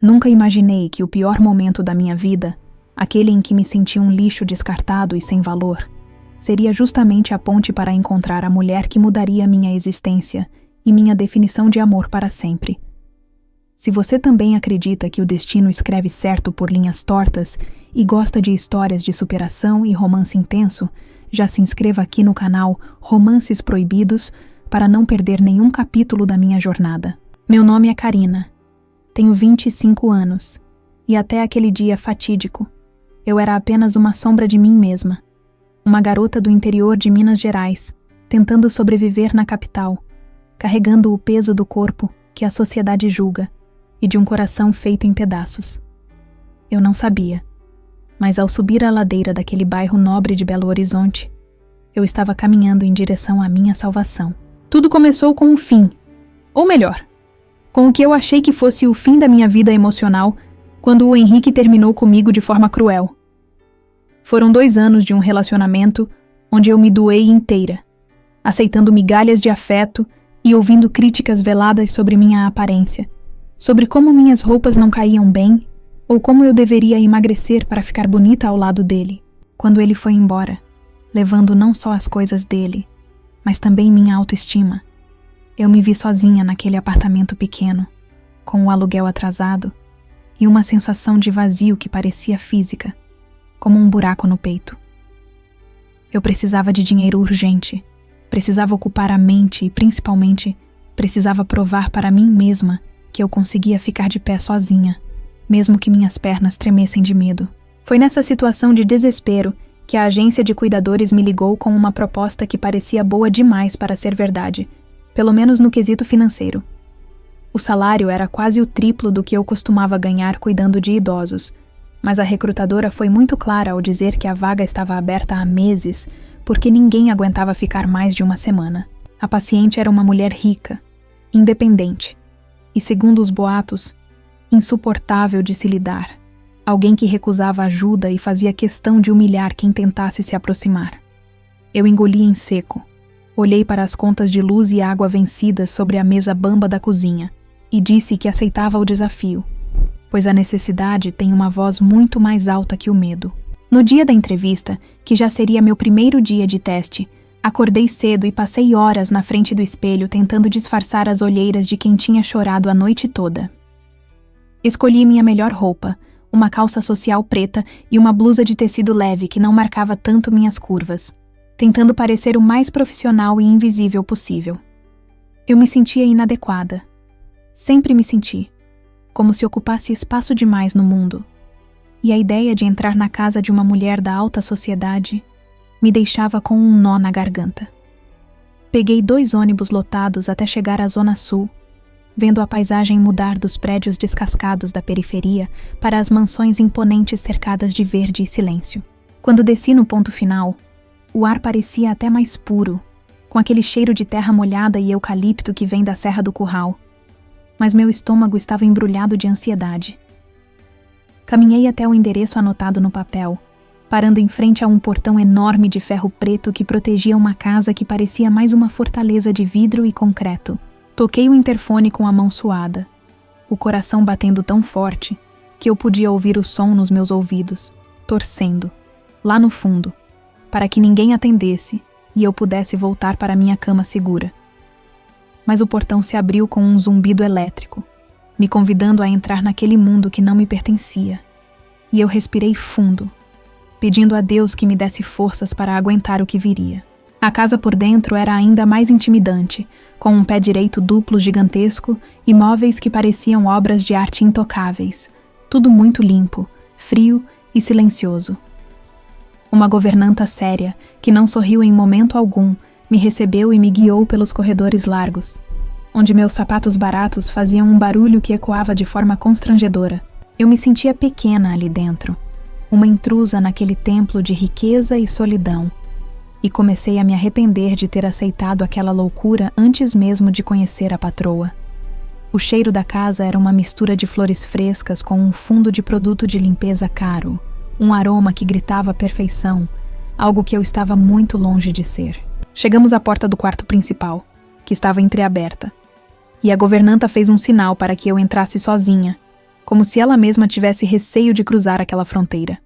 Nunca imaginei que o pior momento da minha vida, aquele em que me senti um lixo descartado e sem valor, seria justamente a ponte para encontrar a mulher que mudaria minha existência e minha definição de amor para sempre. Se você também acredita que o destino escreve certo por linhas tortas e gosta de histórias de superação e romance intenso, já se inscreva aqui no canal Romances Proibidos para não perder nenhum capítulo da minha jornada. Meu nome é Karina. Tenho 25 anos e até aquele dia fatídico, eu era apenas uma sombra de mim mesma. Uma garota do interior de Minas Gerais, tentando sobreviver na capital, carregando o peso do corpo que a sociedade julga e de um coração feito em pedaços. Eu não sabia, mas ao subir a ladeira daquele bairro nobre de Belo Horizonte, eu estava caminhando em direção à minha salvação. Tudo começou com um fim, ou melhor, com o que eu achei que fosse o fim da minha vida emocional quando o Henrique terminou comigo de forma cruel. Foram 2 anos de um relacionamento onde eu me doei inteira, aceitando migalhas de afeto e ouvindo críticas veladas sobre minha aparência, sobre como minhas roupas não caíam bem ou como eu deveria emagrecer para ficar bonita ao lado dele. Quando ele foi embora, levando não só as coisas dele, mas também minha autoestima, eu me vi sozinha naquele apartamento pequeno, com o aluguel atrasado e uma sensação de vazio que parecia física, como um buraco no peito. Eu precisava de dinheiro urgente, precisava ocupar a mente e, principalmente, precisava provar para mim mesma que eu conseguia ficar de pé sozinha, mesmo que minhas pernas tremessem de medo. Foi nessa situação de desespero que a agência de cuidadores me ligou com uma proposta que parecia boa demais para ser verdade, pelo menos no quesito financeiro. O salário era quase o triplo do que eu costumava ganhar cuidando de idosos, mas a recrutadora foi muito clara ao dizer que a vaga estava aberta há meses, porque ninguém aguentava ficar mais de uma semana. A paciente era uma mulher rica, independente, e, segundo os boatos, insuportável de se lidar. Alguém que recusava ajuda e fazia questão de humilhar quem tentasse se aproximar. Eu engoli em seco, olhei para as contas de luz e água vencidas sobre a mesa bamba da cozinha e disse que aceitava o desafio, pois a necessidade tem uma voz muito mais alta que o medo. No dia da entrevista, que já seria meu primeiro dia de teste, acordei cedo e passei horas na frente do espelho tentando disfarçar as olheiras de quem tinha chorado a noite toda. Escolhi minha melhor roupa, uma calça social preta e uma blusa de tecido leve que não marcava tanto minhas curvas, tentando parecer o mais profissional e invisível possível. Eu me sentia inadequada. Sempre me senti, como se ocupasse espaço demais no mundo. E a ideia de entrar na casa de uma mulher da alta sociedade me deixava com um nó na garganta. Peguei 2 ônibus lotados até chegar à Zona Sul, vendo a paisagem mudar dos prédios descascados da periferia para as mansões imponentes cercadas de verde e silêncio. Quando desci no ponto final, o ar parecia até mais puro, com aquele cheiro de terra molhada e eucalipto que vem da Serra do Curral. Mas meu estômago estava embrulhado de ansiedade. Caminhei até o endereço anotado no papel, parando em frente a um portão enorme de ferro preto que protegia uma casa que parecia mais uma fortaleza de vidro e concreto. Toquei o interfone com a mão suada, o coração batendo tão forte que eu podia ouvir o som nos meus ouvidos, torcendo, lá no fundo, para que ninguém atendesse e eu pudesse voltar para minha cama segura. Mas o portão se abriu com um zumbido elétrico, me convidando a entrar naquele mundo que não me pertencia. E eu respirei fundo, pedindo a Deus que me desse forças para aguentar o que viria. A casa por dentro era ainda mais intimidante, com um pé direito duplo gigantesco e móveis que pareciam obras de arte intocáveis. Tudo muito limpo, frio e silencioso. Uma governanta séria, que não sorriu em momento algum, me recebeu e me guiou pelos corredores largos, onde meus sapatos baratos faziam um barulho que ecoava de forma constrangedora. Eu me sentia pequena ali dentro, uma intrusa naquele templo de riqueza e solidão, e comecei a me arrepender de ter aceitado aquela loucura antes mesmo de conhecer a patroa. O cheiro da casa era uma mistura de flores frescas com um fundo de produto de limpeza caro, um aroma que gritava perfeição, algo que eu estava muito longe de ser. Chegamos à porta do quarto principal, que estava entreaberta, e a governanta fez um sinal para que eu entrasse sozinha, como se ela mesma tivesse receio de cruzar aquela fronteira.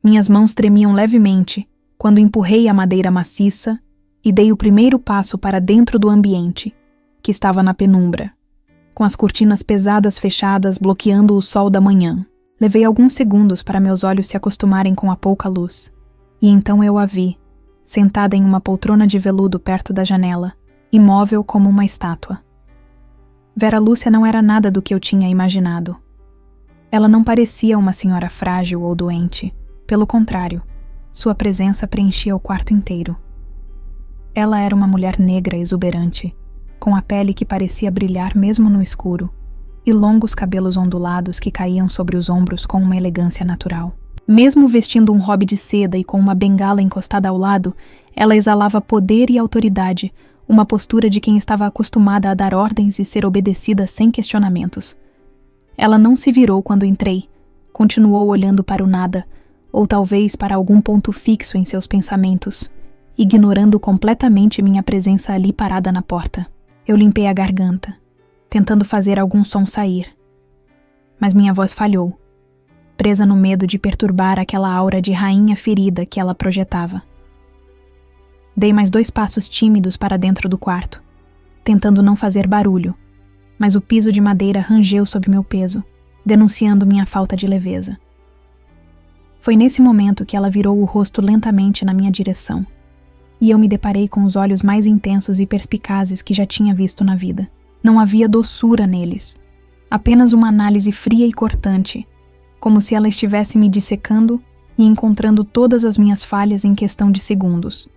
Minhas mãos tremiam levemente quando empurrei a madeira maciça e dei o primeiro passo para dentro do ambiente, que estava na penumbra, com as cortinas pesadas fechadas bloqueando o sol da manhã. Levei alguns segundos para meus olhos se acostumarem com a pouca luz, e então eu a vi, sentada em uma poltrona de veludo perto da janela, imóvel como uma estátua. Vera Lúcia não era nada do que eu tinha imaginado. Ela não parecia uma senhora frágil ou doente. Pelo contrário, sua presença preenchia o quarto inteiro. Ela era uma mulher negra exuberante, com a pele que parecia brilhar mesmo no escuro, e longos cabelos ondulados que caíam sobre os ombros com uma elegância natural. Mesmo vestindo um robe de seda e com uma bengala encostada ao lado, ela exalava poder e autoridade, uma postura de quem estava acostumada a dar ordens e ser obedecida sem questionamentos. Ela não se virou quando entrei, continuou olhando para o nada, ou talvez para algum ponto fixo em seus pensamentos, ignorando completamente minha presença ali parada na porta. Eu limpei a garganta, tentando fazer algum som sair. Mas minha voz falhou, presa no medo de perturbar aquela aura de rainha ferida que ela projetava. Dei mais 2 passos tímidos para dentro do quarto, tentando não fazer barulho, mas o piso de madeira rangeu sob meu peso, denunciando minha falta de leveza. Foi nesse momento que ela virou o rosto lentamente na minha direção, e eu me deparei com os olhos mais intensos e perspicazes que já tinha visto na vida. Não havia doçura neles, apenas uma análise fria e cortante, como se ela estivesse me dissecando e encontrando todas as minhas falhas em questão de segundos.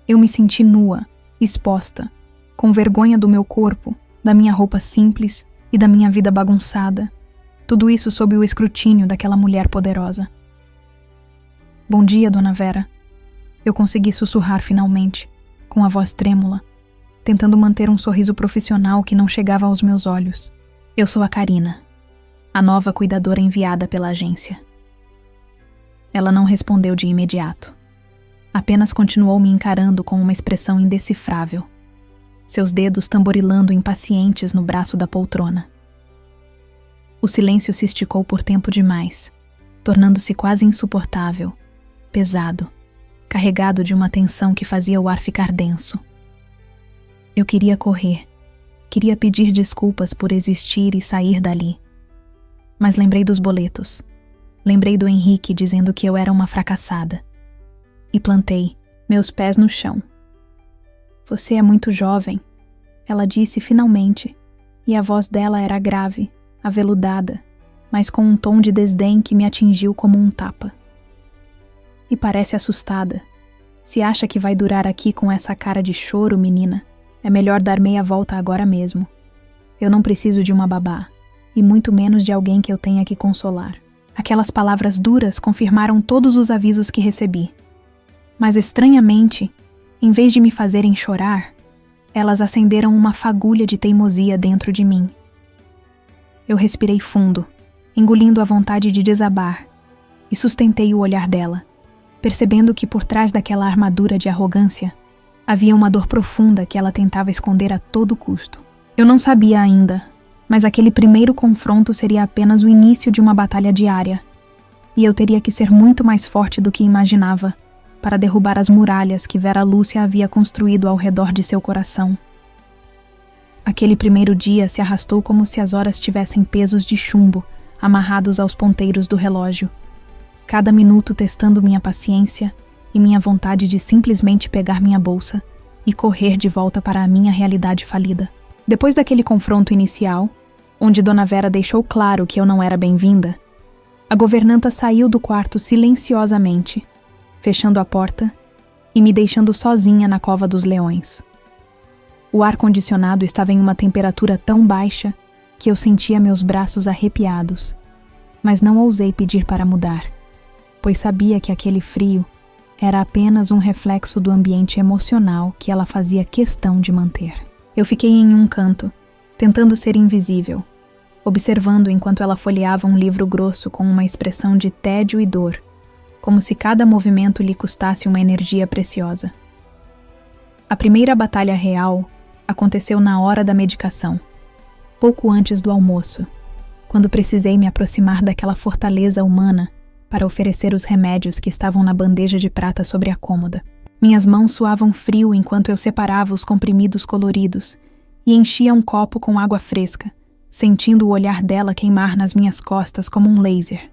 Eu me senti nua, exposta, com vergonha do meu corpo, da minha roupa simples e da minha vida bagunçada, tudo isso sob o escrutínio daquela mulher poderosa. "Bom dia, Dona Vera." Eu consegui sussurrar finalmente, com a voz trêmula, tentando manter um sorriso profissional que não chegava aos meus olhos. "Eu sou a Karina, a nova cuidadora enviada pela agência." Ela não respondeu de imediato. Apenas continuou me encarando com uma expressão indecifrável, seus dedos tamborilando impacientes no braço da poltrona. O silêncio se esticou por tempo demais, tornando-se quase insuportável, pesado, carregado de uma tensão que fazia o ar ficar denso. Eu queria correr, queria pedir desculpas por existir e sair dali. Mas lembrei dos boletos, lembrei do Henrique dizendo que eu era uma fracassada. E plantei meus pés no chão. "Você é muito jovem," ela disse finalmente, e a voz dela era grave, aveludada, mas com um tom de desdém que me atingiu como um tapa. "E parece assustada. Se acha que vai durar aqui com essa cara de choro, menina, é melhor dar meia volta agora mesmo. Eu não preciso de uma babá, e muito menos de alguém que eu tenha que consolar." Aquelas palavras duras confirmaram todos os avisos que recebi. Mas estranhamente, em vez de me fazerem chorar, elas acenderam uma fagulha de teimosia dentro de mim. Eu respirei fundo, engolindo a vontade de desabar, e sustentei o olhar dela, percebendo que por trás daquela armadura de arrogância havia uma dor profunda que ela tentava esconder a todo custo. Eu não sabia ainda, mas aquele primeiro confronto seria apenas o início de uma batalha diária, e eu teria que ser muito mais forte do que imaginava para derrubar as muralhas que Vera Lúcia havia construído ao redor de seu coração. Aquele primeiro dia se arrastou como se as horas tivessem pesos de chumbo amarrados aos ponteiros do relógio, cada minuto testando minha paciência e minha vontade de simplesmente pegar minha bolsa e correr de volta para a minha realidade falida. Depois daquele confronto inicial, onde Dona Vera deixou claro que eu não era bem-vinda, a governanta saiu do quarto silenciosamente, fechando a porta e me deixando sozinha na cova dos leões. O ar-condicionado estava em uma temperatura tão baixa que eu sentia meus braços arrepiados, mas não ousei pedir para mudar, pois sabia que aquele frio era apenas um reflexo do ambiente emocional que ela fazia questão de manter. Eu fiquei em um canto, tentando ser invisível, observando enquanto ela folheava um livro grosso com uma expressão de tédio e dor, como se cada movimento lhe custasse uma energia preciosa. A primeira batalha real aconteceu na hora da medicação, pouco antes do almoço, quando precisei me aproximar daquela fortaleza humana para oferecer os remédios que estavam na bandeja de prata sobre a cômoda. Minhas mãos suavam frio enquanto eu separava os comprimidos coloridos e enchia um copo com água fresca, sentindo o olhar dela queimar nas minhas costas como um laser.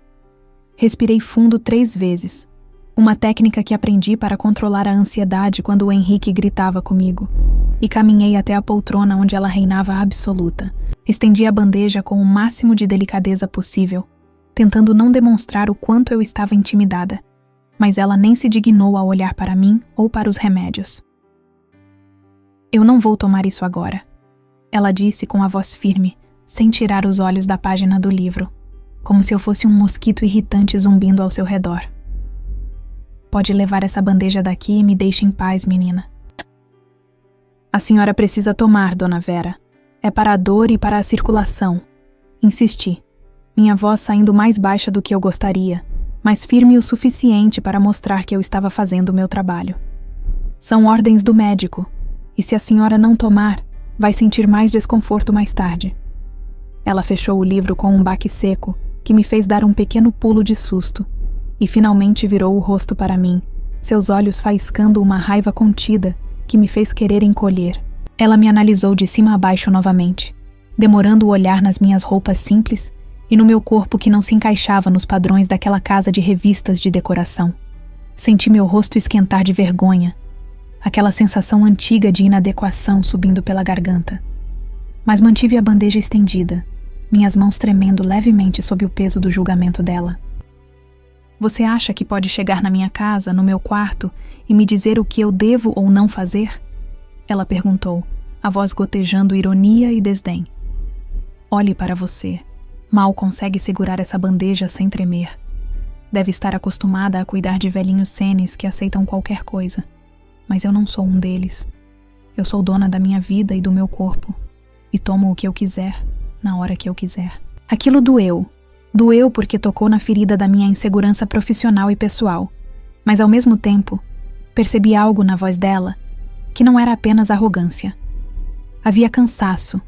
Respirei fundo 3 vezes, uma técnica que aprendi para controlar a ansiedade quando o Henrique gritava comigo, e caminhei até a poltrona onde ela reinava absoluta. Estendi a bandeja com o máximo de delicadeza possível, tentando não demonstrar o quanto eu estava intimidada, mas ela nem se dignou a olhar para mim ou para os remédios. Eu não vou tomar isso agora, ela disse com a voz firme, sem tirar os olhos da página do livro, como se eu fosse um mosquito irritante zumbindo ao seu redor. Pode levar essa bandeja daqui e me deixe em paz, menina. A senhora precisa tomar, dona Vera. É para a dor e para a circulação. Insisti, minha voz saindo mais baixa do que eu gostaria, mas firme o suficiente para mostrar que eu estava fazendo o meu trabalho. São ordens do médico, e se a senhora não tomar, vai sentir mais desconforto mais tarde. Ela fechou o livro com um baque seco que me fez dar um pequeno pulo de susto, e finalmente virou o rosto para mim, seus olhos faiscando uma raiva contida que me fez querer encolher. Ela me analisou de cima a baixo novamente, demorando o olhar nas minhas roupas simples e no meu corpo que não se encaixava nos padrões daquela casa de revistas de decoração. Senti meu rosto esquentar de vergonha, aquela sensação antiga de inadequação subindo pela garganta. Mas mantive a bandeja estendida, minhas mãos tremendo levemente sob o peso do julgamento dela. Você acha que pode chegar na minha casa, no meu quarto, e me dizer o que eu devo ou não fazer? Ela perguntou, a voz gotejando ironia e desdém. Olhe para você. Mal consegue segurar essa bandeja sem tremer. Deve estar acostumada a cuidar de velhinhos senes que aceitam qualquer coisa. Mas eu não sou um deles. Eu sou dona da minha vida e do meu corpo. E tomo o que eu quiser, na hora que eu quiser. Aquilo doeu. Doeu porque tocou na ferida da minha insegurança profissional e pessoal. Mas ao mesmo tempo, percebi algo na voz dela que não era apenas arrogância. Havia cansaço.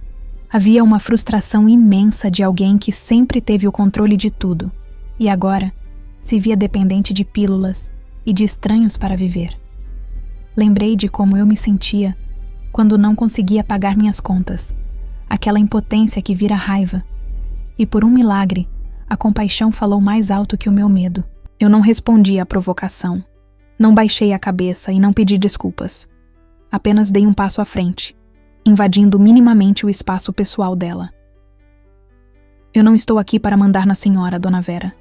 Havia uma frustração imensa de alguém que sempre teve o controle de tudo e agora se via dependente de pílulas e de estranhos para viver. Lembrei de como eu me sentia quando não conseguia pagar minhas contas, aquela impotência que vira raiva, e por um milagre, a compaixão falou mais alto que o meu medo. Eu não respondi à provocação. Não baixei a cabeça e não pedi desculpas. Apenas dei um passo à frente, invadindo minimamente o espaço pessoal dela. Eu não estou aqui para mandar na senhora, dona Vera.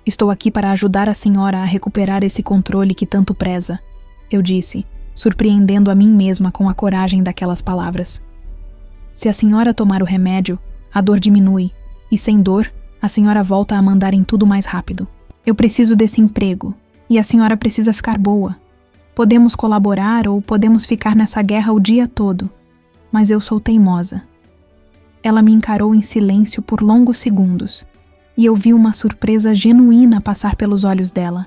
Estou aqui para ajudar a senhora a recuperar esse controle que tanto preza, eu disse, surpreendendo a mim mesma com a coragem daquelas palavras. Se a senhora tomar o remédio, a dor diminui, e sem dor, a senhora volta a mandar em tudo mais rápido. Eu preciso desse emprego, e a senhora precisa ficar boa. Podemos colaborar ou podemos ficar nessa guerra o dia todo, mas eu sou teimosa. Ela me encarou em silêncio por longos segundos, e eu vi uma surpresa genuína passar pelos olhos dela,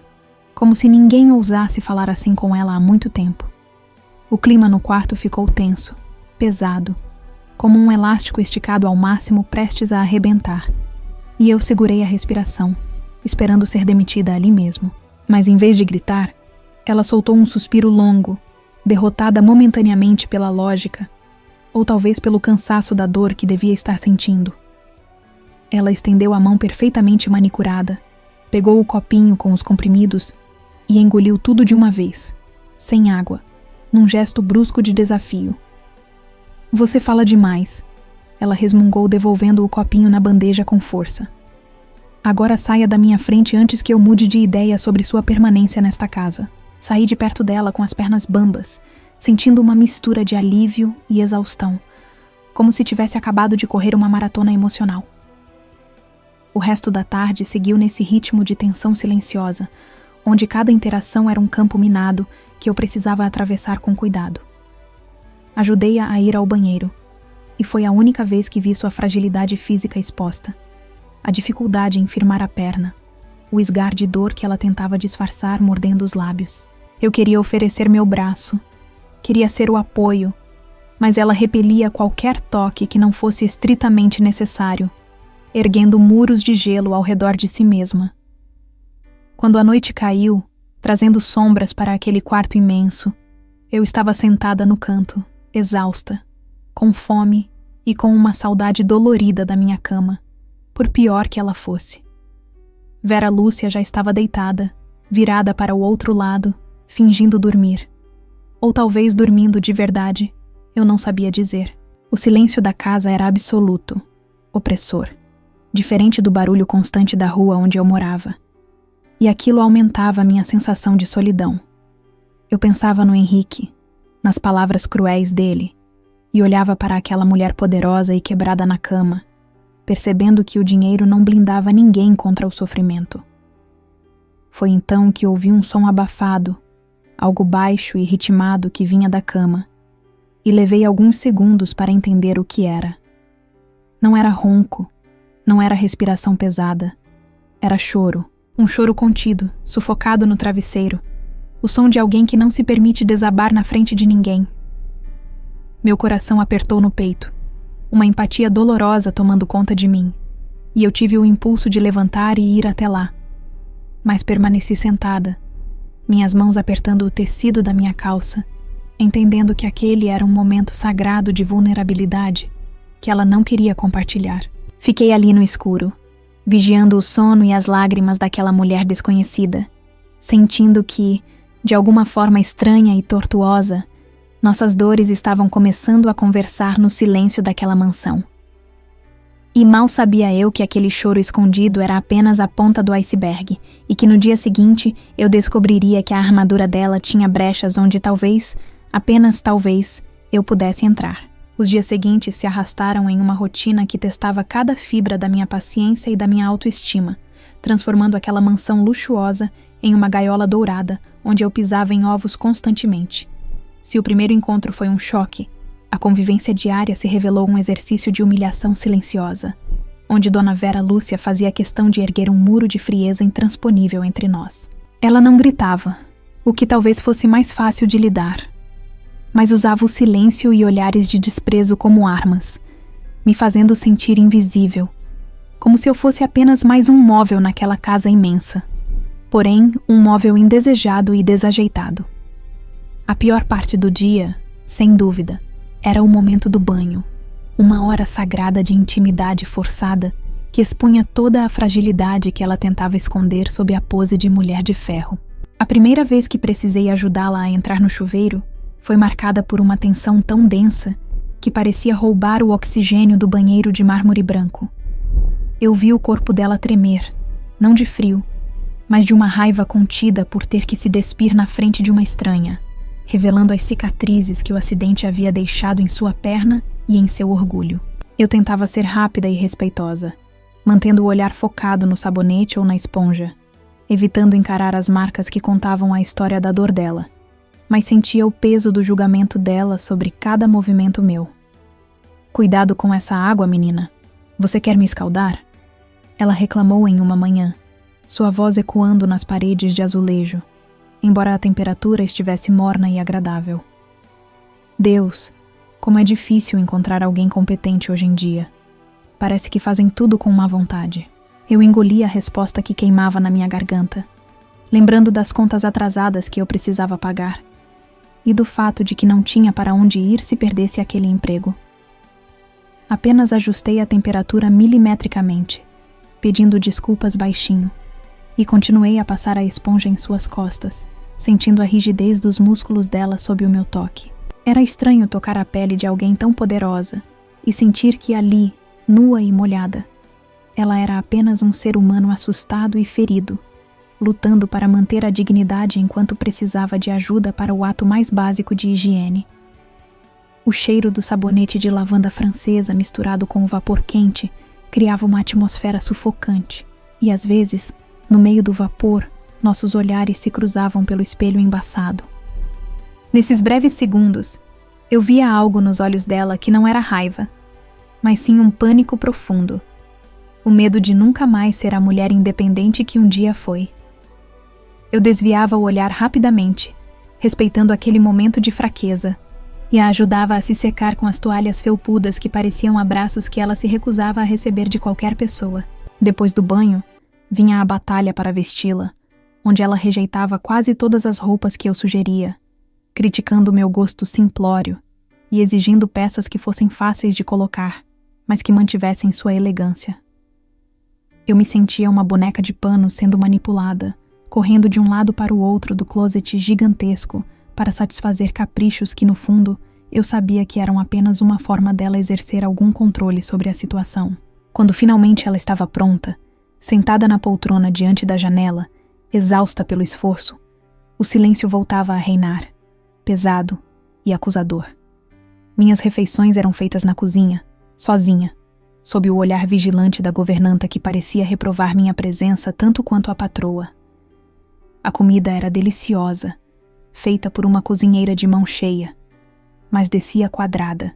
como se ninguém ousasse falar assim com ela há muito tempo. O clima no quarto ficou tenso, pesado, como um elástico esticado ao máximo prestes a arrebentar, e eu segurei a respiração, esperando ser demitida ali mesmo. Mas em vez de gritar, ela soltou um suspiro longo, derrotada momentaneamente pela lógica, ou talvez pelo cansaço da dor que devia estar sentindo. Ela estendeu a mão perfeitamente manicurada, pegou o copinho com os comprimidos e engoliu tudo de uma vez, sem água, num gesto brusco de desafio. Você fala demais, ela resmungou devolvendo o copinho na bandeja com força. Agora saia da minha frente antes que eu mude de ideia sobre sua permanência nesta casa. Saí de perto dela com as pernas bambas, sentindo uma mistura de alívio e exaustão, como se tivesse acabado de correr uma maratona emocional. O resto da tarde seguiu nesse ritmo de tensão silenciosa, onde cada interação era um campo minado que eu precisava atravessar com cuidado. Ajudei-a a ir ao banheiro, e foi a única vez que vi sua fragilidade física exposta, a dificuldade em firmar a perna, o esgar de dor que ela tentava disfarçar mordendo os lábios. Eu queria oferecer meu braço, queria ser o apoio, mas ela repelia qualquer toque que não fosse estritamente necessário, erguendo muros de gelo ao redor de si mesma. Quando a noite caiu, trazendo sombras para aquele quarto imenso, eu estava sentada no canto, exausta, com fome e com uma saudade dolorida da minha cama, por pior que ela fosse. Vera Lúcia já estava deitada, virada para o outro lado, fingindo dormir. Ou talvez dormindo de verdade, eu não sabia dizer. O silêncio da casa era absoluto, opressor, diferente do barulho constante da rua onde eu morava. E aquilo aumentava a minha sensação de solidão. Eu pensava no Henrique, nas palavras cruéis dele, e olhava para aquela mulher poderosa e quebrada na cama, percebendo que o dinheiro não blindava ninguém contra o sofrimento. Foi então que ouvi um som abafado, algo baixo e ritmado que vinha da cama, e levei alguns segundos para entender o que era. Não era ronco, não era respiração pesada, era choro, um choro contido, sufocado no travesseiro, o som de alguém que não se permite desabar na frente de ninguém. Meu coração apertou no peito, uma empatia dolorosa tomando conta de mim, e eu tive o impulso de levantar e ir até lá. Mas permaneci sentada, minhas mãos apertando o tecido da minha calça, entendendo que aquele era um momento sagrado de vulnerabilidade que ela não queria compartilhar. Fiquei ali no escuro, vigiando o sono e as lágrimas daquela mulher desconhecida, sentindo que, de alguma forma estranha e tortuosa, nossas dores estavam começando a conversar no silêncio daquela mansão. E mal sabia eu que aquele choro escondido era apenas a ponta do iceberg, e que no dia seguinte eu descobriria que a armadura dela tinha brechas onde talvez, apenas talvez, eu pudesse entrar. Os dias seguintes se arrastaram em uma rotina que testava cada fibra da minha paciência e da minha autoestima, transformando aquela mansão luxuosa em uma gaiola dourada, onde eu pisava em ovos constantemente. Se o primeiro encontro foi um choque, a convivência diária se revelou um exercício de humilhação silenciosa, onde Dona Vera Lúcia fazia questão de erguer um muro de frieza intransponível entre nós. Ela não gritava, o que talvez fosse mais fácil de lidar, mas usava o silêncio e olhares de desprezo como armas, me fazendo sentir invisível, como se eu fosse apenas mais um móvel naquela casa imensa, porém um móvel indesejado e desajeitado. A pior parte do dia, sem dúvida, era o momento do banho, uma hora sagrada de intimidade forçada que expunha toda a fragilidade que ela tentava esconder sob a pose de mulher de ferro. A primeira vez que precisei ajudá-la a entrar no chuveiro foi marcada por uma tensão tão densa que parecia roubar o oxigênio do banheiro de mármore branco. Eu vi o corpo dela tremer, não de frio, mas de uma raiva contida por ter que se despir na frente de uma estranha, revelando as cicatrizes que o acidente havia deixado em sua perna e em seu orgulho. Eu tentava ser rápida e respeitosa, mantendo o olhar focado no sabonete ou na esponja, evitando encarar as marcas que contavam a história da dor dela, mas sentia o peso do julgamento dela sobre cada movimento meu. "Cuidado com essa água, menina. Você quer me escaldar?" Ela reclamou em uma manhã, sua voz ecoando nas paredes de azulejo, embora a temperatura estivesse morna e agradável. Deus, como é difícil encontrar alguém competente hoje em dia. Parece que fazem tudo com má vontade. Eu engoli a resposta que queimava na minha garganta, lembrando das contas atrasadas que eu precisava pagar, e do fato de que não tinha para onde ir se perdesse aquele emprego. Apenas ajustei a temperatura milimetricamente, pedindo desculpas baixinho, e continuei a passar a esponja em suas costas, sentindo a rigidez dos músculos dela sob o meu toque. Era estranho tocar a pele de alguém tão poderosa e sentir que ali, nua e molhada, ela era apenas um ser humano assustado e ferido, lutando para manter a dignidade enquanto precisava de ajuda para o ato mais básico de higiene. O cheiro do sabonete de lavanda francesa misturado com o vapor quente criava uma atmosfera sufocante, e às vezes, no meio do vapor, nossos olhares se cruzavam pelo espelho embaçado. Nesses breves segundos, eu via algo nos olhos dela que não era raiva, mas sim um pânico profundo, o medo de nunca mais ser a mulher independente que um dia foi. Eu desviava o olhar rapidamente, respeitando aquele momento de fraqueza, e a ajudava a se secar com as toalhas felpudas que pareciam abraços que ela se recusava a receber de qualquer pessoa. Depois do banho, vinha a batalha para vesti-la, onde ela rejeitava quase todas as roupas que eu sugeria, criticando meu gosto simplório e exigindo peças que fossem fáceis de colocar, mas que mantivessem sua elegância. Eu me sentia uma boneca de pano sendo manipulada, correndo de um lado para o outro do closet gigantesco para satisfazer caprichos que, no fundo, eu sabia que eram apenas uma forma dela exercer algum controle sobre a situação. Quando finalmente ela estava pronta, sentada na poltrona diante da janela, exausta pelo esforço, o silêncio voltava a reinar, pesado e acusador. Minhas refeições eram feitas na cozinha, sozinha, sob o olhar vigilante da governanta que parecia reprovar minha presença tanto quanto a patroa. A comida era deliciosa, feita por uma cozinheira de mão cheia, mas descia quadrada,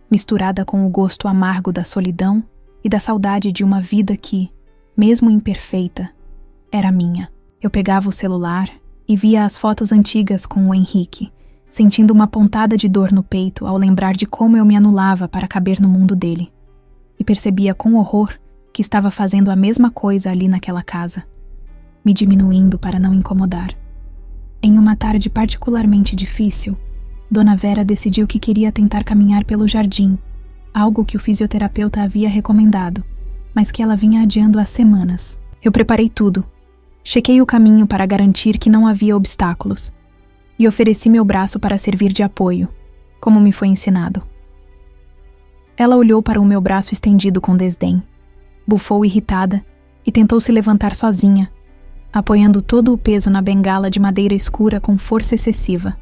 misturada com o gosto amargo da solidão e da saudade de uma vida que, mesmo imperfeita, era minha. Eu pegava o celular e via as fotos antigas com o Henrique, sentindo uma pontada de dor no peito ao lembrar de como eu me anulava para caber no mundo dele. E percebia com horror que estava fazendo a mesma coisa ali naquela casa, me diminuindo para não incomodar. Em uma tarde particularmente difícil, Dona Vera decidiu que queria tentar caminhar pelo jardim, algo que o fisioterapeuta havia recomendado, mas que ela vinha adiando há semanas. Eu preparei tudo, chequei o caminho para garantir que não havia obstáculos, e ofereci meu braço para servir de apoio, como me foi ensinado. Ela olhou para o meu braço estendido com desdém, bufou irritada e tentou se levantar sozinha, apoiando todo o peso na bengala de madeira escura com força excessiva.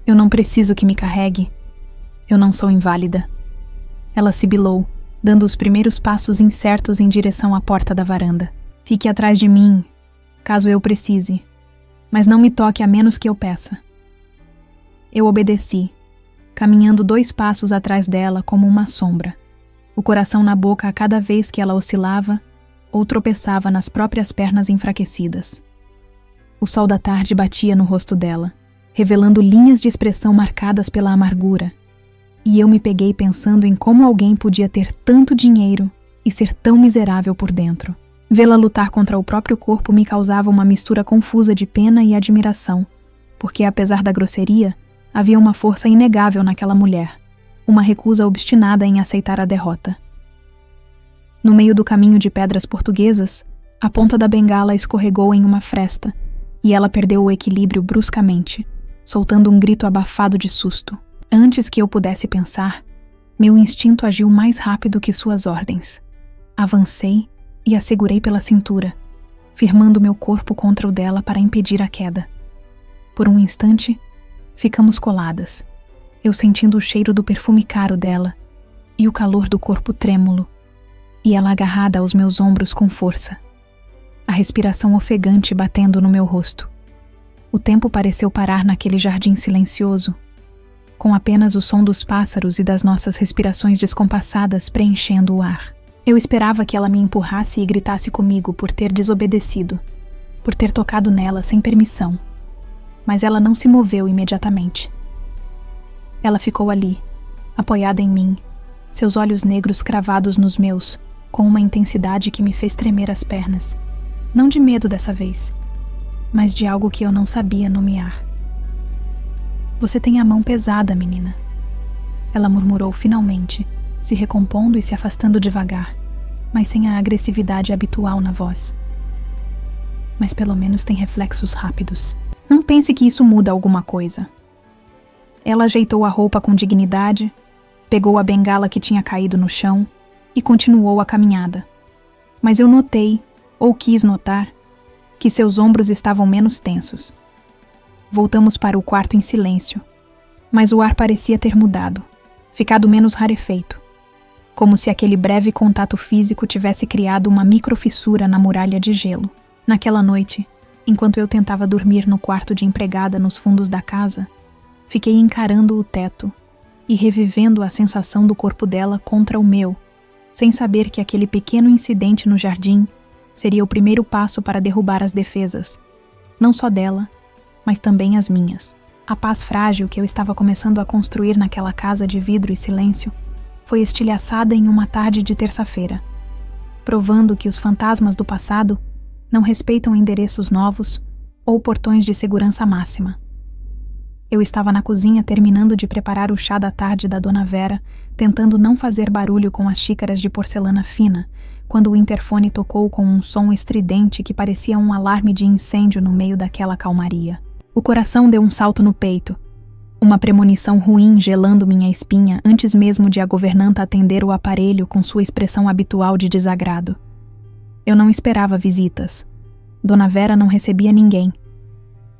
Eu não preciso que me carregue. Eu não sou inválida. Ela sibilou, dando os primeiros passos incertos em direção à porta da varanda. Fique atrás de mim, caso eu precise, mas não me toque a menos que eu peça. Eu obedeci, caminhando 2 passos atrás dela como uma sombra, o coração na boca a cada vez que ela oscilava ou tropeçava nas próprias pernas enfraquecidas. O sol da tarde batia no rosto dela, revelando linhas de expressão marcadas pela amargura, e eu me peguei pensando em como alguém podia ter tanto dinheiro e ser tão miserável por dentro. Vê-la lutar contra o próprio corpo me causava uma mistura confusa de pena e admiração, porque apesar da grosseria, havia uma força inegável naquela mulher, uma recusa obstinada em aceitar a derrota. No meio do caminho de pedras portuguesas, a ponta da bengala escorregou em uma fresta, e ela perdeu o equilíbrio bruscamente, soltando um grito abafado de susto. Antes que eu pudesse pensar, meu instinto agiu mais rápido que suas ordens. Avancei e a segurei pela cintura, firmando meu corpo contra o dela para impedir a queda. Por um instante, ficamos coladas, eu sentindo o cheiro do perfume caro dela e o calor do corpo trêmulo, e ela agarrada aos meus ombros com força, a respiração ofegante batendo no meu rosto. O tempo pareceu parar naquele jardim silencioso, com apenas o som dos pássaros e das nossas respirações descompassadas preenchendo o ar. Eu esperava que ela me empurrasse e gritasse comigo por ter desobedecido, por ter tocado nela sem permissão, mas ela não se moveu imediatamente. Ela ficou ali, apoiada em mim, seus olhos negros cravados nos meus, com uma intensidade que me fez tremer as pernas. Não de medo dessa vez, mas de algo que eu não sabia nomear. Você tem a mão pesada, menina. Ela murmurou finalmente, se recompondo e se afastando devagar, mas sem a agressividade habitual na voz. Mas pelo menos tem reflexos rápidos. Não pense que isso muda alguma coisa. Ela ajeitou a roupa com dignidade, pegou a bengala que tinha caído no chão e continuou a caminhada. Mas eu notei, ou quis notar, que seus ombros estavam menos tensos. Voltamos para o quarto em silêncio, mas o ar parecia ter mudado, ficado menos rarefeito, como se aquele breve contato físico tivesse criado uma microfissura na muralha de gelo. Naquela noite, enquanto eu tentava dormir no quarto de empregada nos fundos da casa, fiquei encarando o teto e revivendo a sensação do corpo dela contra o meu, sem saber que aquele pequeno incidente no jardim seria o primeiro passo para derrubar as defesas, não só dela, mas também as minhas. A paz frágil que eu estava começando a construir naquela casa de vidro e silêncio foi estilhaçada em uma tarde de terça-feira, provando que os fantasmas do passado não respeitam endereços novos ou portões de segurança máxima. Eu estava na cozinha terminando de preparar o chá da tarde da Dona Vera, tentando não fazer barulho com as xícaras de porcelana fina, quando o interfone tocou com um som estridente que parecia um alarme de incêndio no meio daquela calmaria. O coração deu um salto no peito, uma premonição ruim gelando minha espinha antes mesmo de a governanta atender o aparelho com sua expressão habitual de desagrado. Eu não esperava visitas. Dona Vera não recebia ninguém.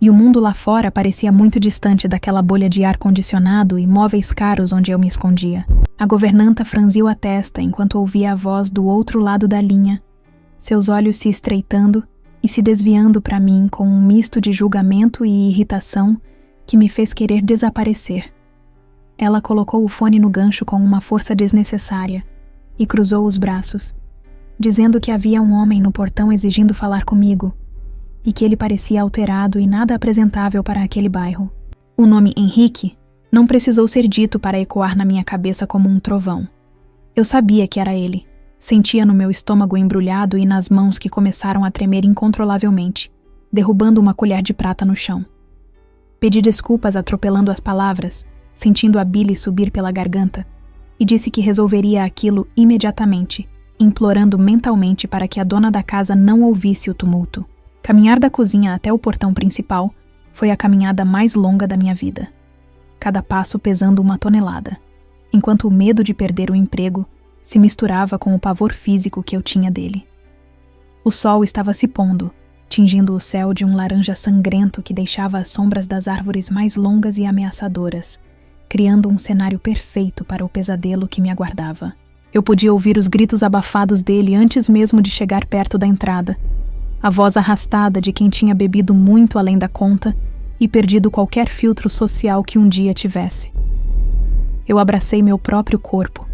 E o mundo lá fora parecia muito distante daquela bolha de ar-condicionado e móveis caros onde eu me escondia. A governanta franziu a testa enquanto ouvia a voz do outro lado da linha, seus olhos se estreitando e se desviando para mim com um misto de julgamento e irritação que me fez querer desaparecer. Ela colocou o fone no gancho com uma força desnecessária e cruzou os braços, dizendo que havia um homem no portão exigindo falar comigo, e que ele parecia alterado e nada apresentável para aquele bairro. O nome Henrique não precisou ser dito para ecoar na minha cabeça como um trovão. Eu sabia que era ele. Sentia no meu estômago embrulhado e nas mãos que começaram a tremer incontrolavelmente, derrubando uma colher de prata no chão. Pedi desculpas atropelando as palavras, sentindo a bile subir pela garganta, e disse que resolveria aquilo imediatamente, implorando mentalmente para que a dona da casa não ouvisse o tumulto. Caminhar da cozinha até o portão principal foi a caminhada mais longa da minha vida, cada passo pesando 1 tonelada, enquanto o medo de perder o emprego se misturava com o pavor físico que eu tinha dele. O sol estava se pondo, tingindo o céu de um laranja sangrento que deixava as sombras das árvores mais longas e ameaçadoras, criando um cenário perfeito para o pesadelo que me aguardava. Eu podia ouvir os gritos abafados dele antes mesmo de chegar perto da entrada, a voz arrastada de quem tinha bebido muito além da conta e perdido qualquer filtro social que um dia tivesse. Eu abracei meu próprio corpo,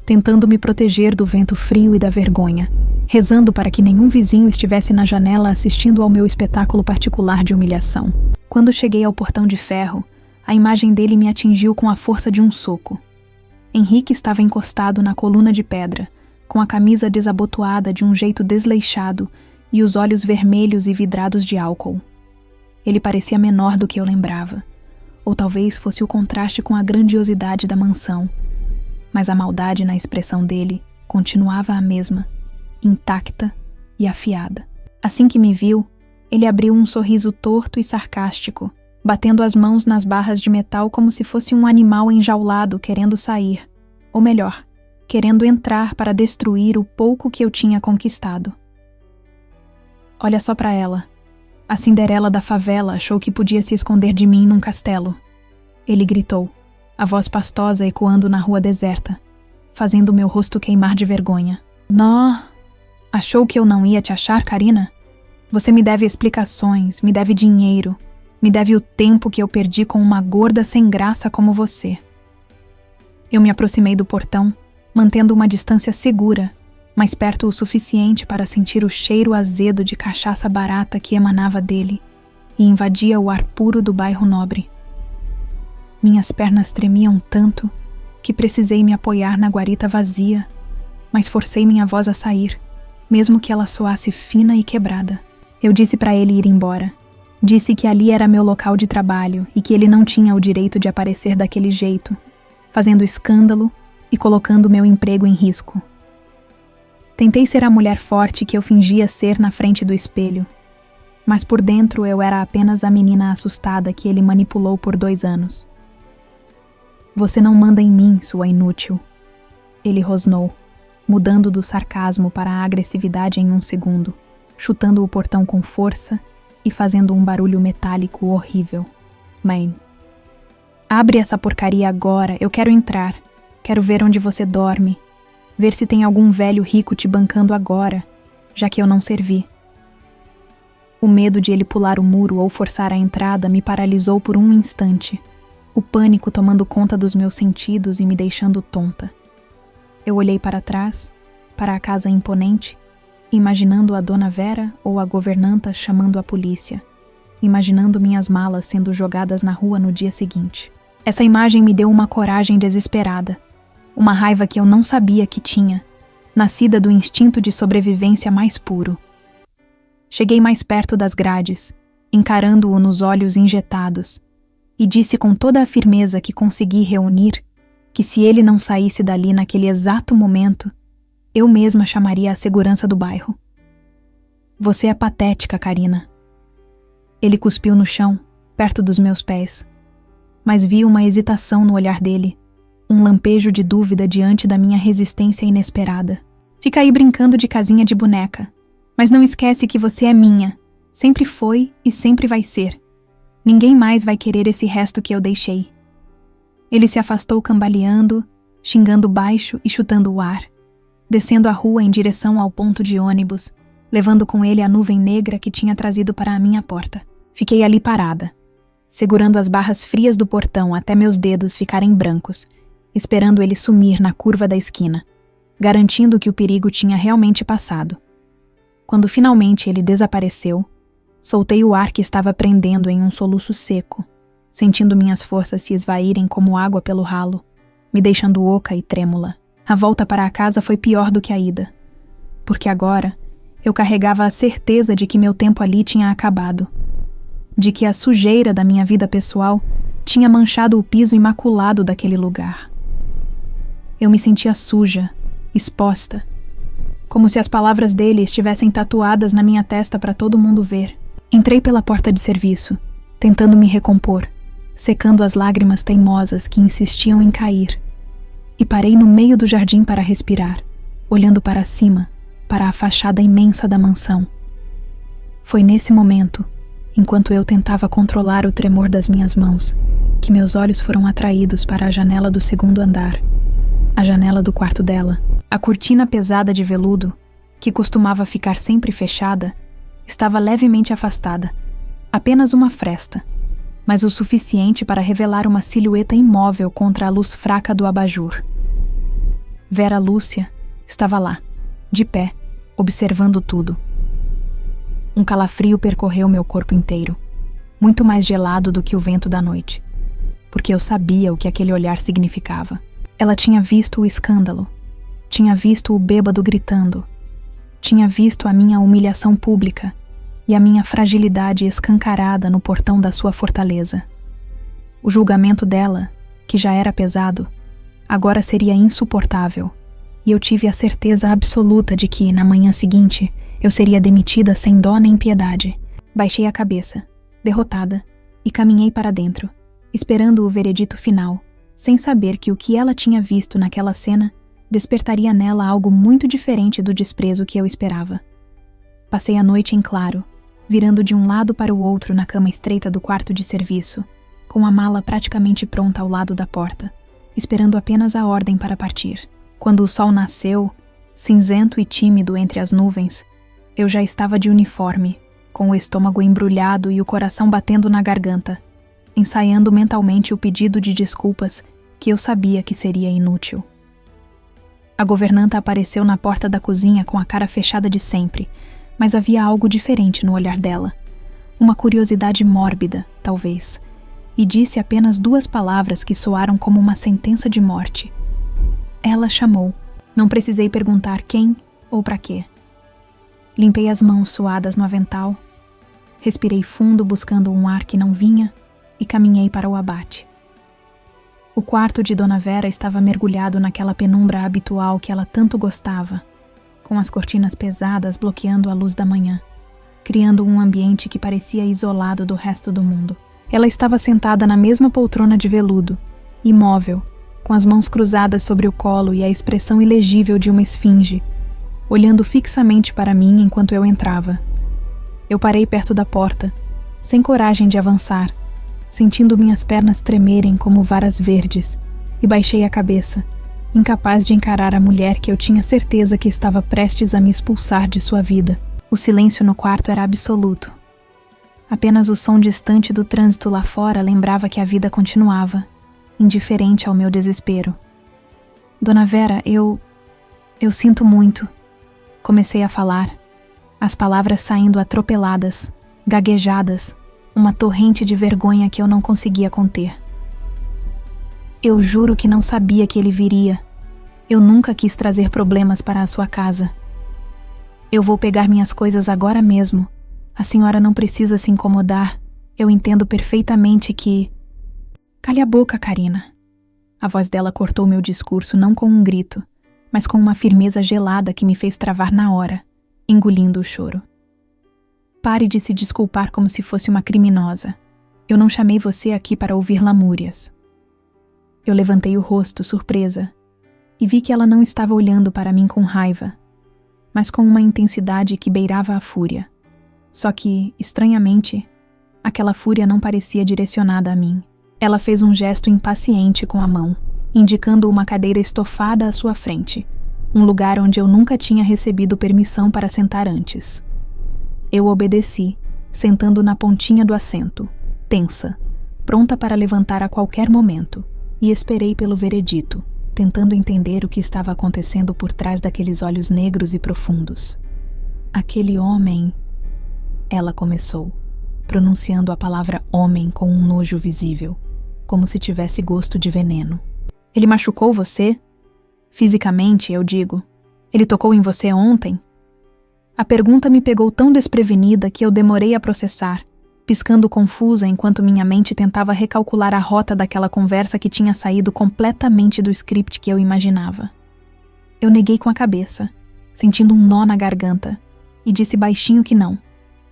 tentando me proteger do vento frio e da vergonha, rezando para que nenhum vizinho estivesse na janela assistindo ao meu espetáculo particular de humilhação. Quando cheguei ao portão de ferro, a imagem dele me atingiu com a força de um soco. Henrique estava encostado na coluna de pedra, com a camisa desabotoada de um jeito desleixado e os olhos vermelhos e vidrados de álcool. Ele parecia menor do que eu lembrava, ou talvez fosse o contraste com a grandiosidade da mansão, mas a maldade na expressão dele continuava a mesma, intacta e afiada. Assim que me viu, ele abriu um sorriso torto e sarcástico, batendo as mãos nas barras de metal como se fosse um animal enjaulado querendo sair, ou melhor, querendo entrar para destruir o pouco que eu tinha conquistado. Olha só para ela. A Cinderela da favela achou que podia se esconder de mim num castelo. Ele gritou, a voz pastosa ecoando na rua deserta, fazendo meu rosto queimar de vergonha. Nó! Achou que eu não ia te achar, Karina? Você me deve explicações, me deve dinheiro, me deve o tempo que eu perdi com uma gorda sem graça como você. Eu me aproximei do portão, mantendo uma distância segura, mas perto o suficiente para sentir o cheiro azedo de cachaça barata que emanava dele e invadia o ar puro do bairro nobre. Minhas pernas tremiam tanto que precisei me apoiar na guarita vazia, mas forcei minha voz a sair, mesmo que ela soasse fina e quebrada. Eu disse para ele ir embora. Disse que ali era meu local de trabalho e que ele não tinha o direito de aparecer daquele jeito, fazendo escândalo e colocando meu emprego em risco. Tentei ser a mulher forte que eu fingia ser na frente do espelho, mas por dentro eu era apenas a menina assustada que ele manipulou por 2 anos. Você não manda em mim, sua inútil. Ele rosnou, mudando do sarcasmo para a agressividade em 1 segundo, chutando o portão com força e fazendo um barulho metálico horrível. Mãe, abre essa porcaria agora, eu quero entrar. Quero ver onde você dorme. Ver se tem algum velho rico te bancando agora, já que eu não servi. O medo de ele pular o muro ou forçar a entrada me paralisou por 1 instante, o pânico tomando conta dos meus sentidos e me deixando tonta. Eu olhei para trás, para a casa imponente, imaginando a Dona Vera ou a governanta chamando a polícia, imaginando minhas malas sendo jogadas na rua no dia seguinte. Essa imagem me deu uma coragem desesperada, uma raiva que eu não sabia que tinha, nascida do instinto de sobrevivência mais puro. Cheguei mais perto das grades, encarando-o nos olhos injetados, e disse com toda a firmeza que consegui reunir que se ele não saísse dali naquele exato momento, eu mesma chamaria a segurança do bairro. Você é patética, Karina. Ele cuspiu no chão, perto dos meus pés, mas vi uma hesitação no olhar dele, um lampejo de dúvida diante da minha resistência inesperada. Fica aí brincando de casinha de boneca, mas não esquece que você é minha, sempre foi e sempre vai ser. Ninguém mais vai querer esse resto que eu deixei. Ele se afastou cambaleando, xingando baixo e chutando o ar, descendo a rua em direção ao ponto de ônibus, levando com ele a nuvem negra que tinha trazido para a minha porta. Fiquei ali parada, segurando as barras frias do portão até meus dedos ficarem brancos, esperando ele sumir na curva da esquina, garantindo que o perigo tinha realmente passado. Quando finalmente ele desapareceu, soltei o ar que estava prendendo em um soluço seco, sentindo minhas forças se esvaírem como água pelo ralo, me deixando oca e trêmula. A volta para a casa foi pior do que a ida, porque agora eu carregava a certeza de que meu tempo ali tinha acabado, de que a sujeira da minha vida pessoal tinha manchado o piso imaculado daquele lugar. Eu me sentia suja, exposta, como se as palavras dele estivessem tatuadas na minha testa para todo mundo ver. Entrei pela porta de serviço, tentando me recompor, secando as lágrimas teimosas que insistiam em cair, e parei no meio do jardim para respirar, olhando para cima, para a fachada imensa da mansão. Foi nesse momento, enquanto eu tentava controlar o tremor das minhas mãos, que meus olhos foram atraídos para a janela do segundo andar, a janela do quarto dela. A cortina pesada de veludo, que costumava ficar sempre fechada, estava levemente afastada, apenas uma fresta, mas o suficiente para revelar uma silhueta imóvel contra a luz fraca do abajur. Vera Lúcia estava lá, de pé, observando tudo. Um calafrio percorreu meu corpo inteiro, muito mais gelado do que o vento da noite, porque eu sabia o que aquele olhar significava. Ela tinha visto o escândalo, tinha visto o bêbado gritando, tinha visto a minha humilhação pública e a minha fragilidade escancarada no portão da sua fortaleza. O julgamento dela, que já era pesado, agora seria insuportável, e eu tive a certeza absoluta de que, na manhã seguinte, eu seria demitida sem dó nem piedade. Baixei a cabeça, derrotada, e caminhei para dentro, esperando o veredito final, sem saber que o que ela tinha visto naquela cena despertaria nela algo muito diferente do desprezo que eu esperava. Passei a noite em claro, virando de um lado para o outro na cama estreita do quarto de serviço, com a mala praticamente pronta ao lado da porta, esperando apenas a ordem para partir. Quando o sol nasceu, cinzento e tímido entre as nuvens, eu já estava de uniforme, com o estômago embrulhado e o coração batendo na garganta, ensaiando mentalmente o pedido de desculpas que eu sabia que seria inútil. A governanta apareceu na porta da cozinha com a cara fechada de sempre, mas havia algo diferente no olhar dela, uma curiosidade mórbida, talvez, e disse apenas 2 palavras que soaram como uma sentença de morte. Ela chamou. Não precisei perguntar quem ou para quê. Limpei as mãos suadas no avental, respirei fundo buscando um ar que não vinha e caminhei para o abate. O quarto de Dona Vera estava mergulhado naquela penumbra habitual que ela tanto gostava, com as cortinas pesadas bloqueando a luz da manhã, criando um ambiente que parecia isolado do resto do mundo. Ela estava sentada na mesma poltrona de veludo, imóvel, com as mãos cruzadas sobre o colo e a expressão ilegível de uma esfinge, olhando fixamente para mim enquanto eu entrava. Eu parei perto da porta, sem coragem de avançar, sentindo minhas pernas tremerem como varas verdes, e baixei a cabeça, incapaz de encarar a mulher que eu tinha certeza que estava prestes a me expulsar de sua vida. O silêncio no quarto era absoluto. Apenas o som distante do trânsito lá fora lembrava que a vida continuava, indiferente ao meu desespero. Dona Vera, eu sinto muito. Comecei a falar, as palavras saindo atropeladas, gaguejadas, uma torrente de vergonha que eu não conseguia conter. Eu juro que não sabia que ele viria. Eu nunca quis trazer problemas para a sua casa. Eu vou pegar minhas coisas agora mesmo. A senhora não precisa se incomodar. Eu entendo perfeitamente que... Cale a boca, Karina. A voz dela cortou meu discurso não com um grito, mas com uma firmeza gelada que me fez travar na hora, engolindo o choro. Pare de se desculpar como se fosse uma criminosa. Eu não chamei você aqui para ouvir lamúrias. Eu levantei o rosto, surpresa, e vi que ela não estava olhando para mim com raiva, mas com uma intensidade que beirava a fúria. Só que, estranhamente, aquela fúria não parecia direcionada a mim. Ela fez um gesto impaciente com a mão, indicando uma cadeira estofada à sua frente, um lugar onde eu nunca tinha recebido permissão para sentar antes. Eu obedeci, sentando na pontinha do assento, tensa, pronta para levantar a qualquer momento, e esperei pelo veredito, tentando entender o que estava acontecendo por trás daqueles olhos negros e profundos. Aquele homem... Ela começou, pronunciando a palavra homem com um nojo visível, como se tivesse gosto de veneno. Ele machucou você? Fisicamente, eu digo. Ele tocou em você ontem? A pergunta me pegou tão desprevenida que eu demorei a processar, piscando confusa enquanto minha mente tentava recalcular a rota daquela conversa que tinha saído completamente do script que eu imaginava. Eu neguei com a cabeça, sentindo um nó na garganta, e disse baixinho que não,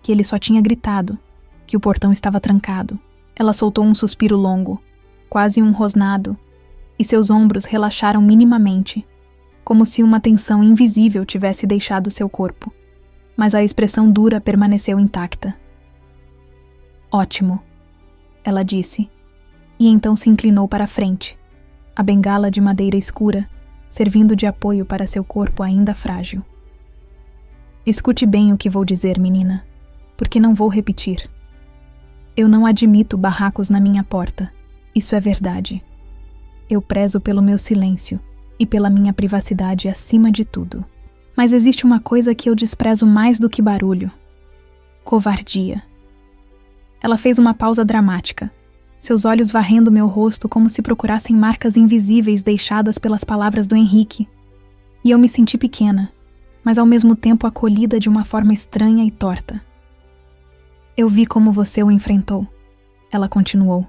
que ele só tinha gritado, que o portão estava trancado. Ela soltou um suspiro longo, quase um rosnado, e seus ombros relaxaram minimamente, como se uma tensão invisível tivesse deixado seu corpo, mas a expressão dura permaneceu intacta. Ótimo, ela disse, e então se inclinou para a frente, a bengala de madeira escura, servindo de apoio para seu corpo ainda frágil. Escute bem o que vou dizer, menina, porque não vou repetir. Eu não admito barracos na minha porta. Isso é verdade. Eu prezo pelo meu silêncio e pela minha privacidade acima de tudo. Mas existe uma coisa que eu desprezo mais do que barulho: covardia. Ela fez uma pausa dramática, seus olhos varrendo meu rosto como se procurassem marcas invisíveis deixadas pelas palavras do Henrique. E eu me senti pequena, mas ao mesmo tempo acolhida de uma forma estranha e torta. Eu vi como você o enfrentou, ela continuou,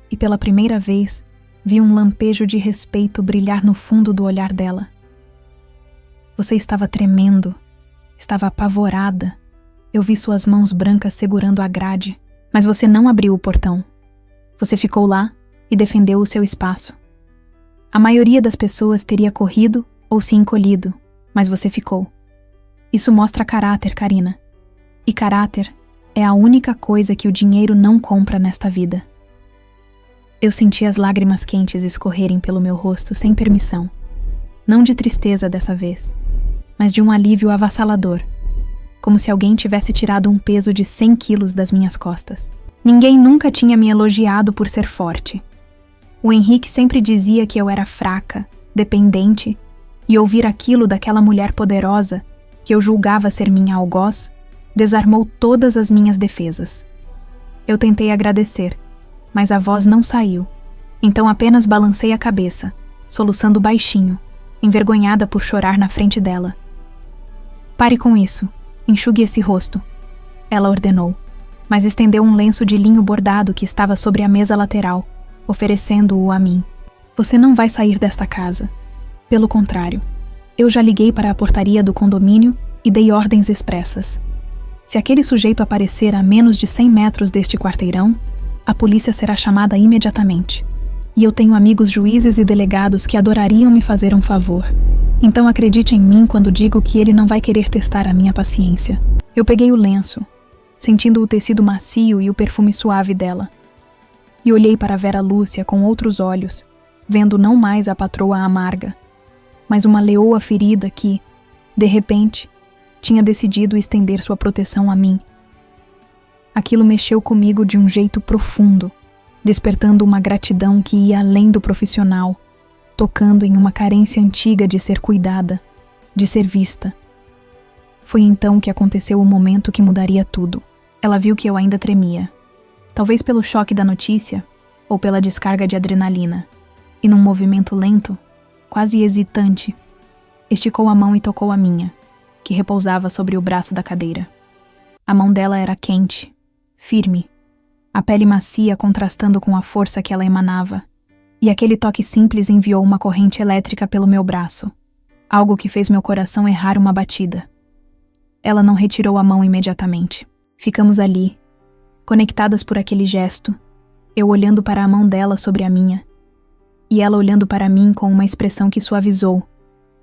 e pela primeira vez vi um lampejo de respeito brilhar no fundo do olhar dela. Você estava tremendo, estava apavorada. Eu vi suas mãos brancas segurando a grade, mas você não abriu o portão. Você ficou lá e defendeu o seu espaço. A maioria das pessoas teria corrido ou se encolhido, mas você ficou. Isso mostra caráter, Karina. E caráter é a única coisa que o dinheiro não compra nesta vida. Eu senti as lágrimas quentes escorrerem pelo meu rosto sem permissão. Não de tristeza dessa vez, mas de um alívio avassalador, como se alguém tivesse tirado um peso de 100 quilos das minhas costas. Ninguém nunca tinha me elogiado por ser forte. O Henrique sempre dizia que eu era fraca, dependente, e ouvir aquilo daquela mulher poderosa, que eu julgava ser minha algoz, desarmou todas as minhas defesas. Eu tentei agradecer, mas a voz não saiu, então apenas balancei a cabeça, soluçando baixinho, envergonhada por chorar na frente dela. Pare com isso, enxugue esse rosto, ela ordenou, mas estendeu um lenço de linho bordado que estava sobre a mesa lateral, oferecendo-o a mim. Você não vai sair desta casa. Pelo contrário, eu já liguei para a portaria do condomínio e dei ordens expressas. Se aquele sujeito aparecer a menos de 100 metros deste quarteirão, a polícia será chamada imediatamente. E eu tenho amigos juízes e delegados que adorariam me fazer um favor. Então acredite em mim quando digo que ele não vai querer testar a minha paciência. Eu peguei o lenço, sentindo o tecido macio e o perfume suave dela. E olhei para Vera Lúcia com outros olhos, vendo não mais a patroa amarga, mas uma leoa ferida que, de repente, tinha decidido estender sua proteção a mim. Aquilo mexeu comigo de um jeito profundo, despertando uma gratidão que ia além do profissional, tocando em uma carência antiga de ser cuidada, de ser vista. Foi então que aconteceu o momento que mudaria tudo. Ela viu que eu ainda tremia. Talvez pelo choque da notícia ou pela descarga de adrenalina, e num movimento lento, quase hesitante, esticou a mão e tocou a minha, que repousava sobre o braço da cadeira. A mão dela era quente, firme, a pele macia contrastando com a força que ela emanava, e aquele toque simples enviou uma corrente elétrica pelo meu braço, algo que fez meu coração errar uma batida. Ela não retirou a mão imediatamente. Ficamos ali, conectadas por aquele gesto, eu olhando para a mão dela sobre a minha, e ela olhando para mim com uma expressão que suavizou,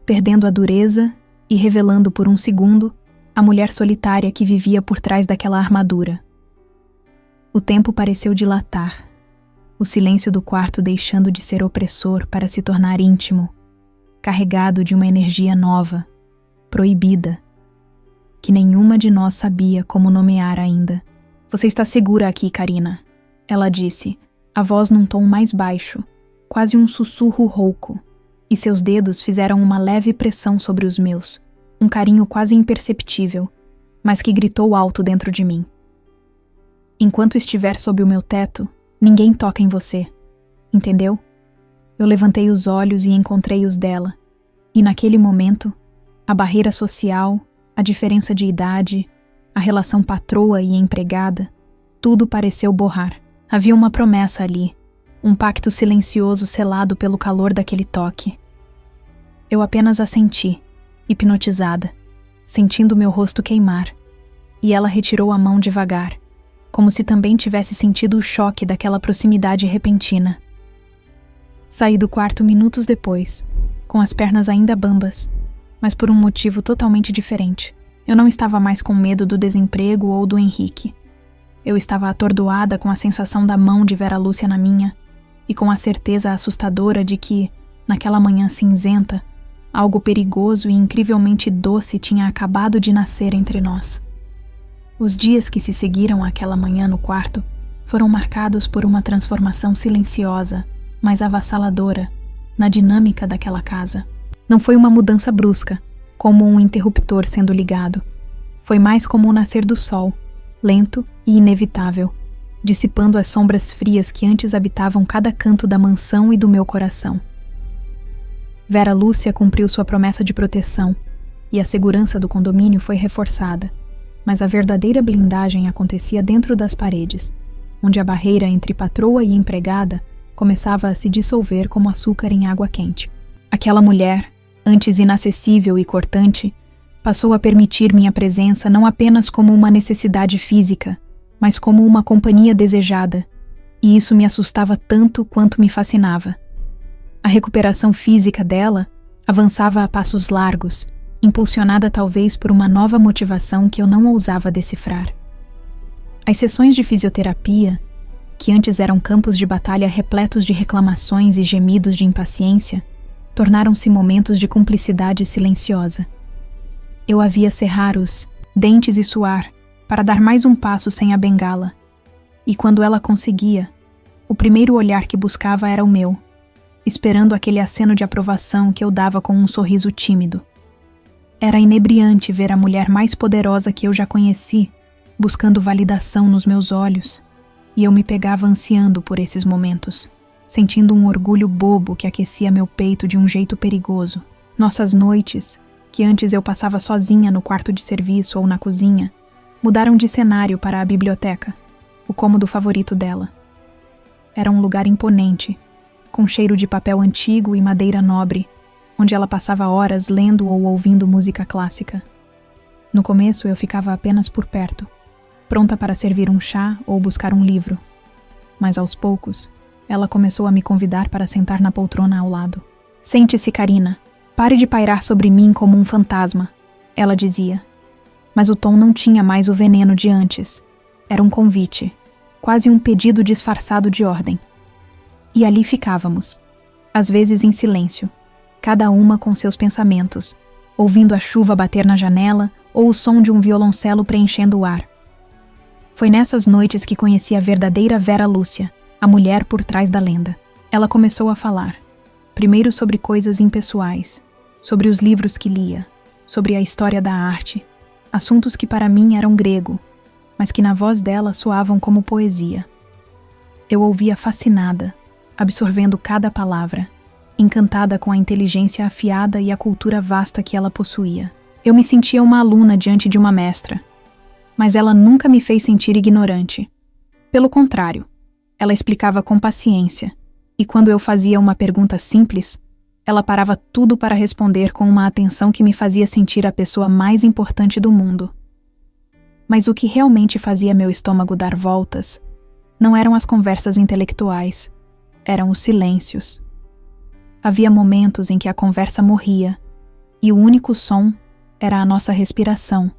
perdendo a dureza e revelando por um segundo a mulher solitária que vivia por trás daquela armadura. O tempo pareceu dilatar, o silêncio do quarto deixando de ser opressor para se tornar íntimo, carregado de uma energia nova, proibida, que nenhuma de nós sabia como nomear ainda. Você está segura aqui, Karina, ela disse, a voz num tom mais baixo, quase um sussurro rouco, e seus dedos fizeram uma leve pressão sobre os meus, um carinho quase imperceptível, mas que gritou alto dentro de mim. Enquanto estiver sob o meu teto, ninguém toca em você, entendeu? Eu levantei os olhos e encontrei os dela, e naquele momento, a barreira social, a diferença de idade, a relação patroa e empregada, tudo pareceu borrar. Havia uma promessa ali, um pacto silencioso selado pelo calor daquele toque. Eu apenas assenti, hipnotizada, sentindo meu rosto queimar, e ela retirou a mão devagar, como se também tivesse sentido o choque daquela proximidade repentina. Saí do quarto minutos depois, com as pernas ainda bambas, mas por um motivo totalmente diferente. Eu não estava mais com medo do desemprego ou do Henrique. Eu estava atordoada com a sensação da mão de Vera Lúcia na minha e com a certeza assustadora de que, naquela manhã cinzenta, algo perigoso e incrivelmente doce tinha acabado de nascer entre nós. Os dias que se seguiram àquela manhã no quarto foram marcados por uma transformação silenciosa, mas avassaladora, na dinâmica daquela casa. Não foi uma mudança brusca, como um interruptor sendo ligado. Foi mais como o nascer do sol, lento e inevitável, dissipando as sombras frias que antes habitavam cada canto da mansão e do meu coração. Vera Lúcia cumpriu sua promessa de proteção, e a segurança do condomínio foi reforçada, mas a verdadeira blindagem acontecia dentro das paredes, onde a barreira entre patroa e empregada começava a se dissolver como açúcar em água quente. Aquela mulher, antes inacessível e cortante, passou a permitir minha presença não apenas como uma necessidade física, mas como uma companhia desejada, e isso me assustava tanto quanto me fascinava. A recuperação física dela avançava a passos largos, impulsionada talvez por uma nova motivação que eu não ousava decifrar. As sessões de fisioterapia, que antes eram campos de batalha repletos de reclamações e gemidos de impaciência, tornaram-se momentos de cumplicidade silenciosa. Eu a via cerrar os dentes e suar para dar mais um passo sem a bengala, e quando ela conseguia, o primeiro olhar que buscava era o meu, esperando aquele aceno de aprovação que eu dava com um sorriso tímido. Era inebriante ver a mulher mais poderosa que eu já conheci, buscando validação nos meus olhos, e eu me pegava ansiando por esses momentos, sentindo um orgulho bobo que aquecia meu peito de um jeito perigoso. Nossas noites, que antes eu passava sozinha no quarto de serviço ou na cozinha, mudaram de cenário para a biblioteca, o cômodo favorito dela. Era um lugar imponente, com cheiro de papel antigo e madeira nobre, onde ela passava horas lendo ou ouvindo música clássica. No começo eu ficava apenas por perto, pronta para servir um chá ou buscar um livro. Mas aos poucos, ela começou a me convidar para sentar na poltrona ao lado. "Sente-se, Karina. Pare de pairar sobre mim como um fantasma", ela dizia. Mas o tom não tinha mais o veneno de antes. Era um convite, quase um pedido disfarçado de ordem. E ali ficávamos, às vezes em silêncio, cada uma com seus pensamentos, ouvindo a chuva bater na janela ou o som de um violoncelo preenchendo o ar. Foi nessas noites que conheci a verdadeira Vera Lúcia, a mulher por trás da lenda. Ela começou a falar, primeiro sobre coisas impessoais, sobre os livros que lia, sobre a história da arte, assuntos que para mim eram grego, mas que na voz dela soavam como poesia. Eu ouvia fascinada, absorvendo cada palavra, encantada com a inteligência afiada e a cultura vasta que ela possuía. Eu me sentia uma aluna diante de uma mestra, mas ela nunca me fez sentir ignorante. Pelo contrário, ela explicava com paciência, e quando eu fazia uma pergunta simples, ela parava tudo para responder com uma atenção que me fazia sentir a pessoa mais importante do mundo. Mas o que realmente fazia meu estômago dar voltas não eram as conversas intelectuais, eram os silêncios. Havia momentos em que a conversa morria, e o único som era a nossa respiração.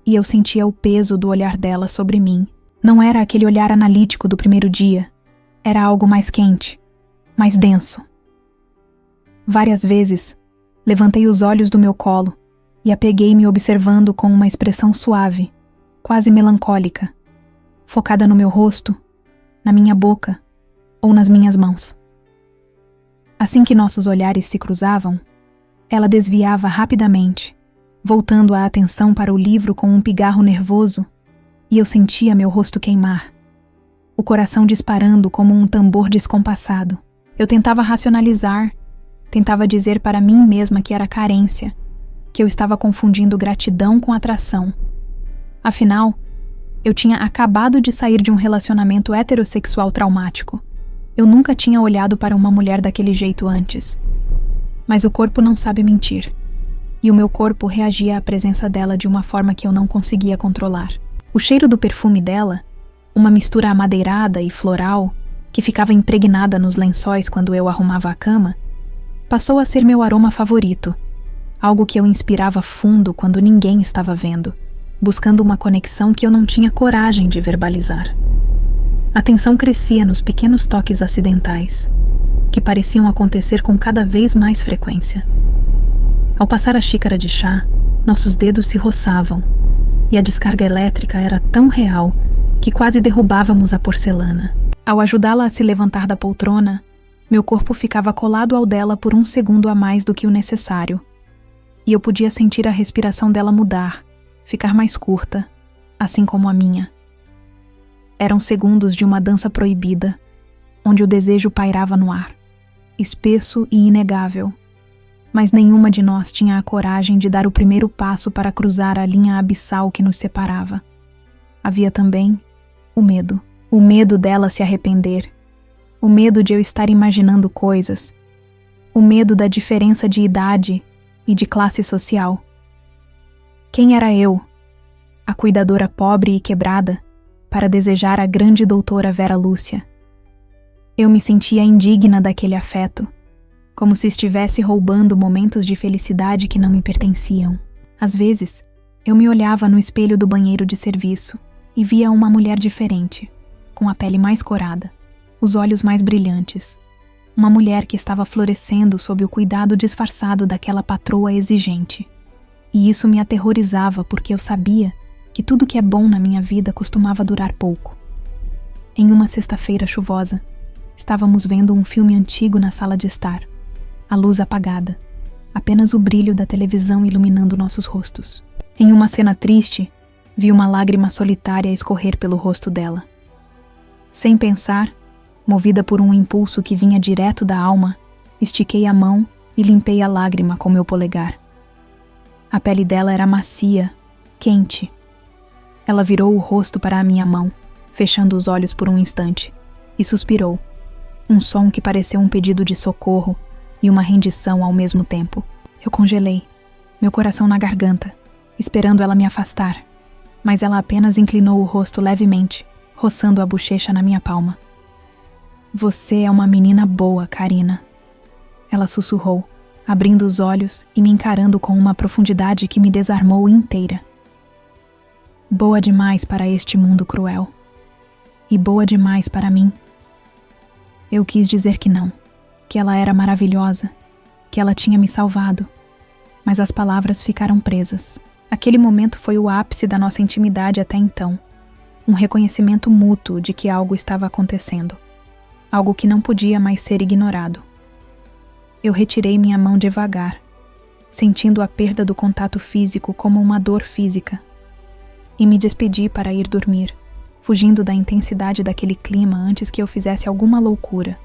E eu sentia o peso do olhar dela sobre mim. Não era aquele olhar analítico do primeiro dia, era algo mais quente, mais denso. Várias vezes, levantei os olhos do meu colo e a peguei me observando com uma expressão suave, quase melancólica, focada no meu rosto, na minha boca ou nas minhas mãos. Assim que nossos olhares se cruzavam, ela desviava rapidamente, voltando a atenção para o livro com um pigarro nervoso, e eu sentia meu rosto queimar, o coração disparando como um tambor descompassado. Eu tentava racionalizar, tentava dizer para mim mesma que era carência, que eu estava confundindo gratidão com atração. Afinal, eu tinha acabado de sair de um relacionamento heterossexual traumático. Eu nunca tinha olhado para uma mulher daquele jeito antes. Mas o corpo não sabe mentir, e o meu corpo reagia à presença dela de uma forma que eu não conseguia controlar. O cheiro do perfume dela, uma mistura amadeirada e floral, que ficava impregnada nos lençóis quando eu arrumava a cama, passou a ser meu aroma favorito, algo que eu inspirava fundo quando ninguém estava vendo, buscando uma conexão que eu não tinha coragem de verbalizar. A tensão crescia nos pequenos toques acidentais, que pareciam acontecer com cada vez mais frequência. Ao passar a xícara de chá, nossos dedos se roçavam, e a descarga elétrica era tão real que quase derrubávamos a porcelana. Ao ajudá-la a se levantar da poltrona, meu corpo ficava colado ao dela por um segundo a mais do que o necessário, e eu podia sentir a respiração dela mudar, ficar mais curta, assim como a minha. Eram segundos de uma dança proibida, onde o desejo pairava no ar, espesso e inegável, mas nenhuma de nós tinha a coragem de dar o primeiro passo para cruzar a linha abissal que nos separava. Havia também o medo dela se arrepender, o medo de eu estar imaginando coisas, o medo da diferença de idade e de classe social. Quem era eu, a cuidadora pobre e quebrada, para desejar a grande doutora Vera Lúcia? Eu me sentia indigna daquele afeto, como se estivesse roubando momentos de felicidade que não me pertenciam. Às vezes, eu me olhava no espelho do banheiro de serviço e via uma mulher diferente, com a pele mais corada, os olhos mais brilhantes. Uma mulher que estava florescendo sob o cuidado disfarçado daquela patroa exigente. E isso me aterrorizava porque eu sabia que tudo que é bom na minha vida costumava durar pouco. Em uma sexta-feira chuvosa, estávamos vendo um filme antigo na sala de estar. A luz apagada, apenas o brilho da televisão iluminando nossos rostos. Em uma cena triste, vi uma lágrima solitária escorrer pelo rosto dela. Sem pensar, movida por um impulso que vinha direto da alma, estiquei a mão e limpei a lágrima com meu polegar. A pele dela era macia, quente. Ela virou o rosto para a minha mão, fechando os olhos por um instante, e suspirou, um som que pareceu um pedido de socorro e uma rendição ao mesmo tempo. Eu congelei, meu coração na garganta, esperando ela me afastar, mas ela apenas inclinou o rosto levemente, roçando a bochecha na minha palma. Você é uma menina boa, Karina. Ela sussurrou, abrindo os olhos e me encarando com uma profundidade que me desarmou inteira. Boa demais para este mundo cruel. E boa demais para mim. Eu quis dizer que não, que ela era maravilhosa, que ela tinha me salvado, mas as palavras ficaram presas. Aquele momento foi o ápice da nossa intimidade até então, um reconhecimento mútuo de que algo estava acontecendo, algo que não podia mais ser ignorado. Eu retirei minha mão devagar, sentindo a perda do contato físico como uma dor física, e me despedi para ir dormir, fugindo da intensidade daquele clima antes que eu fizesse alguma loucura,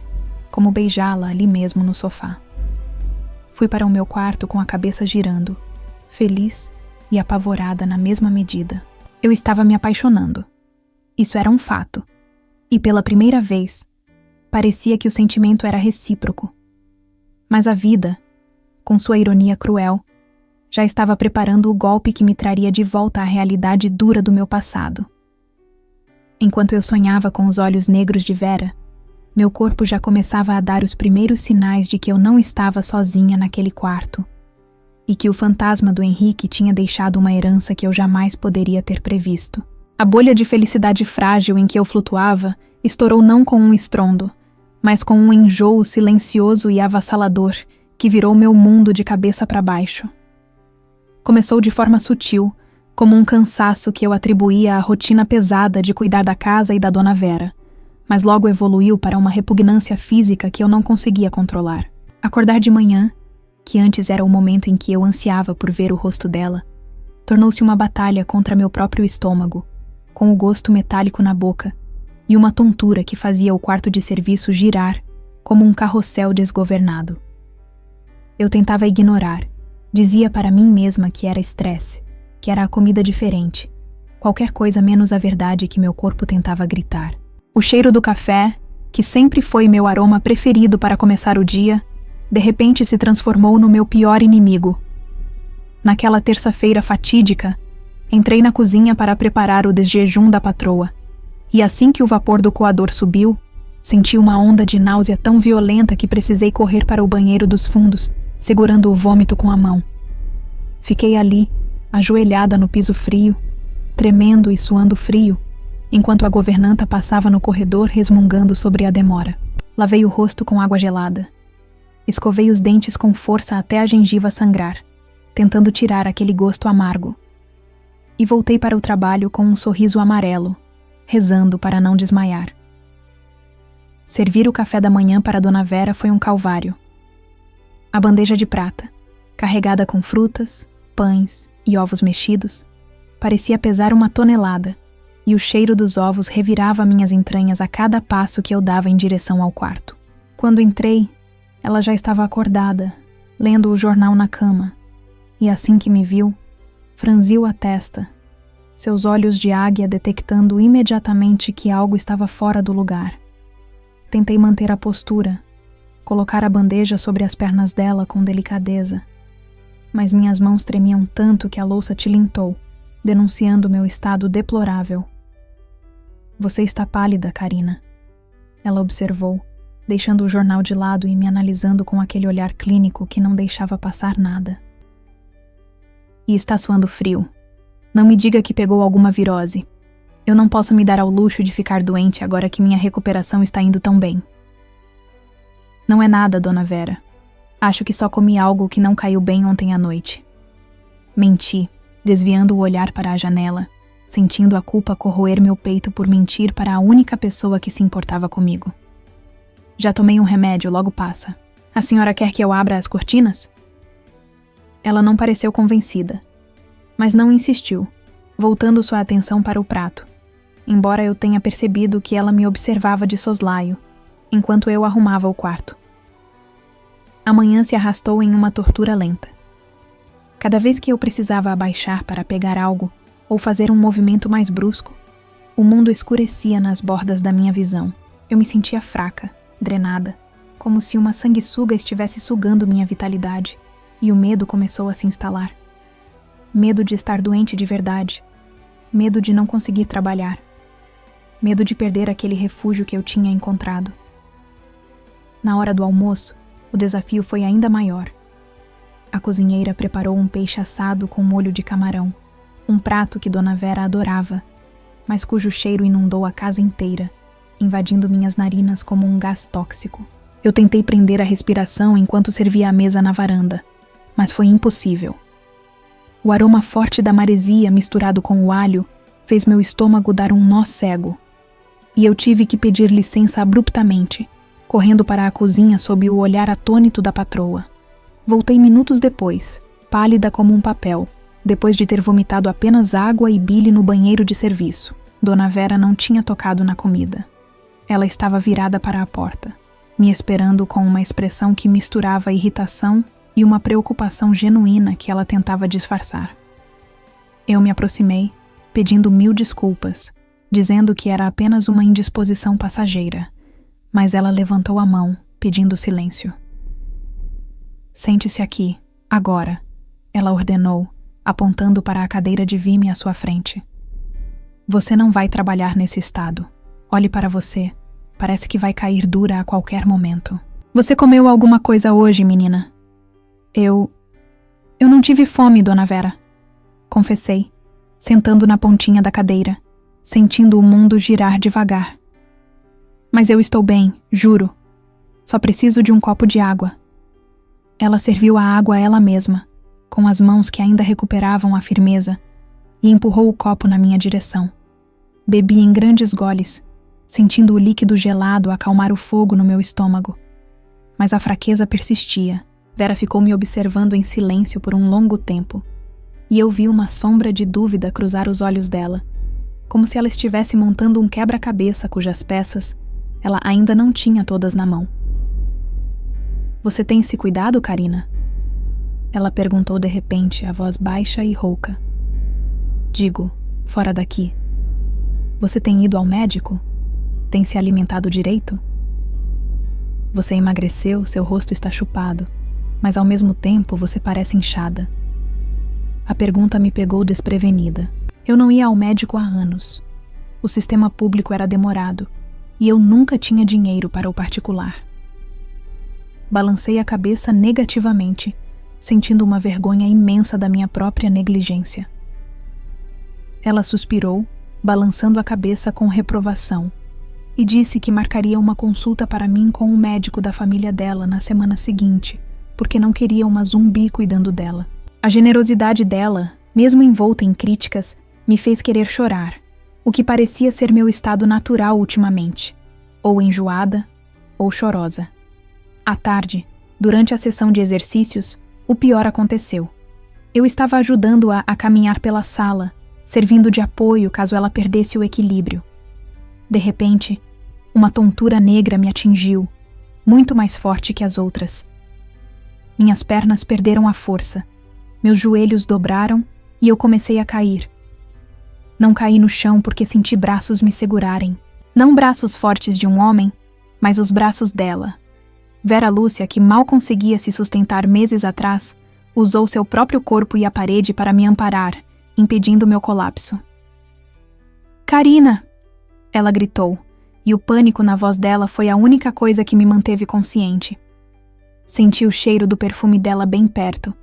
como beijá-la ali mesmo no sofá. Fui para o meu quarto com a cabeça girando, feliz e apavorada na mesma medida. Eu estava me apaixonando. Isso era um fato. E pela primeira vez, parecia que o sentimento era recíproco. Mas a vida, com sua ironia cruel, já estava preparando o golpe que me traria de volta à realidade dura do meu passado. Enquanto eu sonhava com os olhos negros de Vera, meu corpo já começava a dar os primeiros sinais de que eu não estava sozinha naquele quarto e que o fantasma do Henrique tinha deixado uma herança que eu jamais poderia ter previsto. A bolha de felicidade frágil em que eu flutuava estourou não com um estrondo, mas com um enjoo silencioso e avassalador que virou meu mundo de cabeça para baixo. Começou de forma sutil, como um cansaço que eu atribuía à rotina pesada de cuidar da casa e da dona Vera, mas logo evoluiu para uma repugnância física que eu não conseguia controlar. Acordar de manhã, que antes era o momento em que eu ansiava por ver o rosto dela, tornou-se uma batalha contra meu próprio estômago, com o gosto metálico na boca e uma tontura que fazia o quarto de serviço girar como um carrossel desgovernado. Eu tentava ignorar, dizia para mim mesma que era estresse, que era a comida diferente, qualquer coisa menos a verdade que meu corpo tentava gritar. O cheiro do café, que sempre foi meu aroma preferido para começar o dia, de repente se transformou no meu pior inimigo. Naquela terça-feira fatídica, entrei na cozinha para preparar o desjejum da patroa, e assim que o vapor do coador subiu, senti uma onda de náusea tão violenta que precisei correr para o banheiro dos fundos, segurando o vômito com a mão. Fiquei ali, ajoelhada no piso frio, tremendo e suando frio, enquanto a governanta passava no corredor resmungando sobre a demora. Lavei o rosto com água gelada. Escovei os dentes com força até a gengiva sangrar, tentando tirar aquele gosto amargo. E voltei para o trabalho com um sorriso amarelo, rezando para não desmaiar. Servir o café da manhã para Dona Vera foi um calvário. A bandeja de prata, carregada com frutas, pães e ovos mexidos, parecia pesar 1 tonelada, e o cheiro dos ovos revirava minhas entranhas a cada passo que eu dava em direção ao quarto. Quando entrei, ela já estava acordada, lendo o jornal na cama, e assim que me viu, franziu a testa, seus olhos de águia detectando imediatamente que algo estava fora do lugar. Tentei manter a postura, colocar a bandeja sobre as pernas dela com delicadeza, mas minhas mãos tremiam tanto que a louça tilintou, denunciando meu estado deplorável. Você está pálida, Karina. Ela observou, deixando o jornal de lado e me analisando com aquele olhar clínico que não deixava passar nada. E está suando frio. Não me diga que pegou alguma virose. Eu não posso me dar ao luxo de ficar doente agora que minha recuperação está indo tão bem. Não é nada, Dona Vera. Acho que só comi algo que não caiu bem ontem à noite. Menti, desviando o olhar para a janela, sentindo a culpa corroer meu peito por mentir para a única pessoa que se importava comigo. Já tomei um remédio, logo passa. A senhora quer que eu abra as cortinas? Ela não pareceu convencida, mas não insistiu, voltando sua atenção para o prato, embora eu tenha percebido que ela me observava de soslaio, enquanto eu arrumava o quarto. A manhã se arrastou em uma tortura lenta. Cada vez que eu precisava abaixar para pegar algo, ou fazer um movimento mais brusco, o mundo escurecia nas bordas da minha visão. Eu me sentia fraca, drenada, como se uma sanguessuga estivesse sugando minha vitalidade, e o medo começou a se instalar. Medo de estar doente de verdade, medo de não conseguir trabalhar, medo de perder aquele refúgio que eu tinha encontrado. Na hora do almoço, o desafio foi ainda maior. A cozinheira preparou um peixe assado com molho de camarão, um prato que Dona Vera adorava, mas cujo cheiro inundou a casa inteira, invadindo minhas narinas como um gás tóxico. Eu tentei prender a respiração enquanto servia a mesa na varanda, mas foi impossível. O aroma forte da maresia misturado com o alho fez meu estômago dar um nó cego, e eu tive que pedir licença abruptamente, correndo para a cozinha sob o olhar atônito da patroa. Voltei minutos depois, pálida como um papel, depois de ter vomitado apenas água e bile no banheiro de serviço. Dona Vera não tinha tocado na comida. Ela estava virada para a porta, me esperando com uma expressão que misturava irritação e uma preocupação genuína que ela tentava disfarçar. Eu me aproximei, pedindo 1000 desculpas, dizendo que era apenas uma indisposição passageira, mas ela levantou a mão, pedindo silêncio. Sente-se aqui, agora, ela ordenou, apontando para a cadeira de Vime à sua frente. Você não vai trabalhar nesse estado. Olhe para você. Parece que vai cair dura a qualquer momento. Você comeu alguma coisa hoje, menina? Eu não tive fome, Dona Vera. Confessei, sentando na pontinha da cadeira, sentindo o mundo girar devagar. Mas eu estou bem, juro. Só preciso de um copo de água. Ela serviu a água a ela mesma, com as mãos que ainda recuperavam a firmeza, e empurrou o copo na minha direção. Bebi em grandes goles, sentindo o líquido gelado acalmar o fogo no meu estômago. Mas a fraqueza persistia. Vera ficou me observando em silêncio por um longo tempo, e eu vi uma sombra de dúvida cruzar os olhos dela, como se ela estivesse montando um quebra-cabeça cujas peças ela ainda não tinha todas na mão. Você tem se cuidado, Karina? Ela perguntou de repente, a voz baixa e rouca. Digo, fora daqui. Você tem ido ao médico? Tem se alimentado direito? Você emagreceu, seu rosto está chupado, mas ao mesmo tempo você parece inchada. A pergunta me pegou desprevenida. Eu não ia ao médico há anos. O sistema público era demorado, e eu nunca tinha dinheiro para o particular. Balancei a cabeça negativamente, sentindo uma vergonha imensa da minha própria negligência. Ela suspirou, balançando a cabeça com reprovação, e disse que marcaria uma consulta para mim com um médico da família dela na semana seguinte, porque não queria uma zumbi cuidando dela. A generosidade dela, mesmo envolta em críticas, me fez querer chorar, o que parecia ser meu estado natural ultimamente, ou enjoada, ou chorosa. À tarde, durante a sessão de exercícios, o pior aconteceu. Eu estava ajudando-a a caminhar pela sala, servindo de apoio caso ela perdesse o equilíbrio. De repente, uma tontura negra me atingiu, muito mais forte que as outras. Minhas pernas perderam a força, meus joelhos dobraram e eu comecei a cair. Não caí no chão porque senti braços me segurarem. Não braços fortes de um homem, mas os braços dela. Vera Lúcia, que mal conseguia se sustentar meses atrás, usou seu próprio corpo e a parede para me amparar, impedindo meu colapso. Karina! Ela gritou, e o pânico na voz dela foi a única coisa que me manteve consciente. Senti o cheiro do perfume dela bem perto.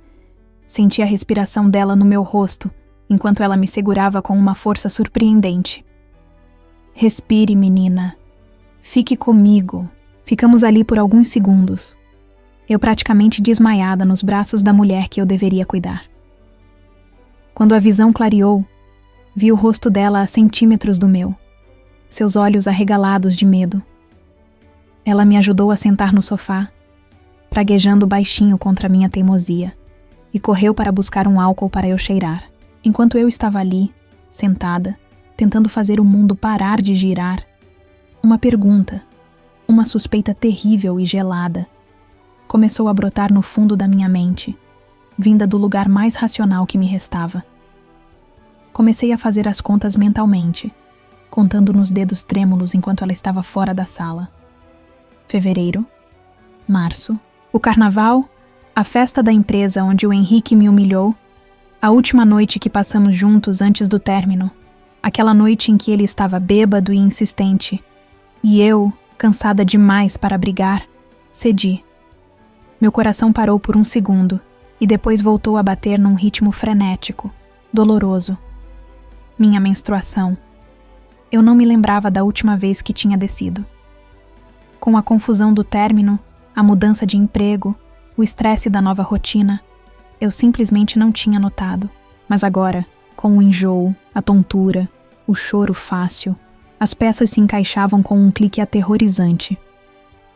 Senti a respiração dela no meu rosto, enquanto ela me segurava com uma força surpreendente. Respire, menina. Fique comigo. Ficamos ali por alguns segundos. Eu praticamente desmaiada nos braços da mulher que eu deveria cuidar. Quando a visão clareou, vi o rosto dela a centímetros do meu, seus olhos arregalados de medo. Ela me ajudou a sentar no sofá, praguejando baixinho contra minha teimosia, e correu para buscar um álcool para eu cheirar. Enquanto eu estava ali, sentada, tentando fazer o mundo parar de girar, uma pergunta, uma suspeita terrível e gelada, começou a brotar no fundo da minha mente, vinda do lugar mais racional que me restava. Comecei a fazer as contas mentalmente, contando nos dedos trêmulos enquanto ela estava fora da sala. Fevereiro, março, o carnaval, a festa da empresa onde o Henrique me humilhou, a última noite que passamos juntos antes do término, aquela noite em que ele estava bêbado e insistente, e eu, cansada demais para brigar, cedi. Meu coração parou por um segundo e depois voltou a bater num ritmo frenético, doloroso. Minha menstruação. Eu não me lembrava da última vez que tinha descido. Com a confusão do término, a mudança de emprego, o estresse da nova rotina, eu simplesmente não tinha notado. Mas agora, com o enjoo, a tontura, o choro fácil, as peças se encaixavam com um clique aterrorizante.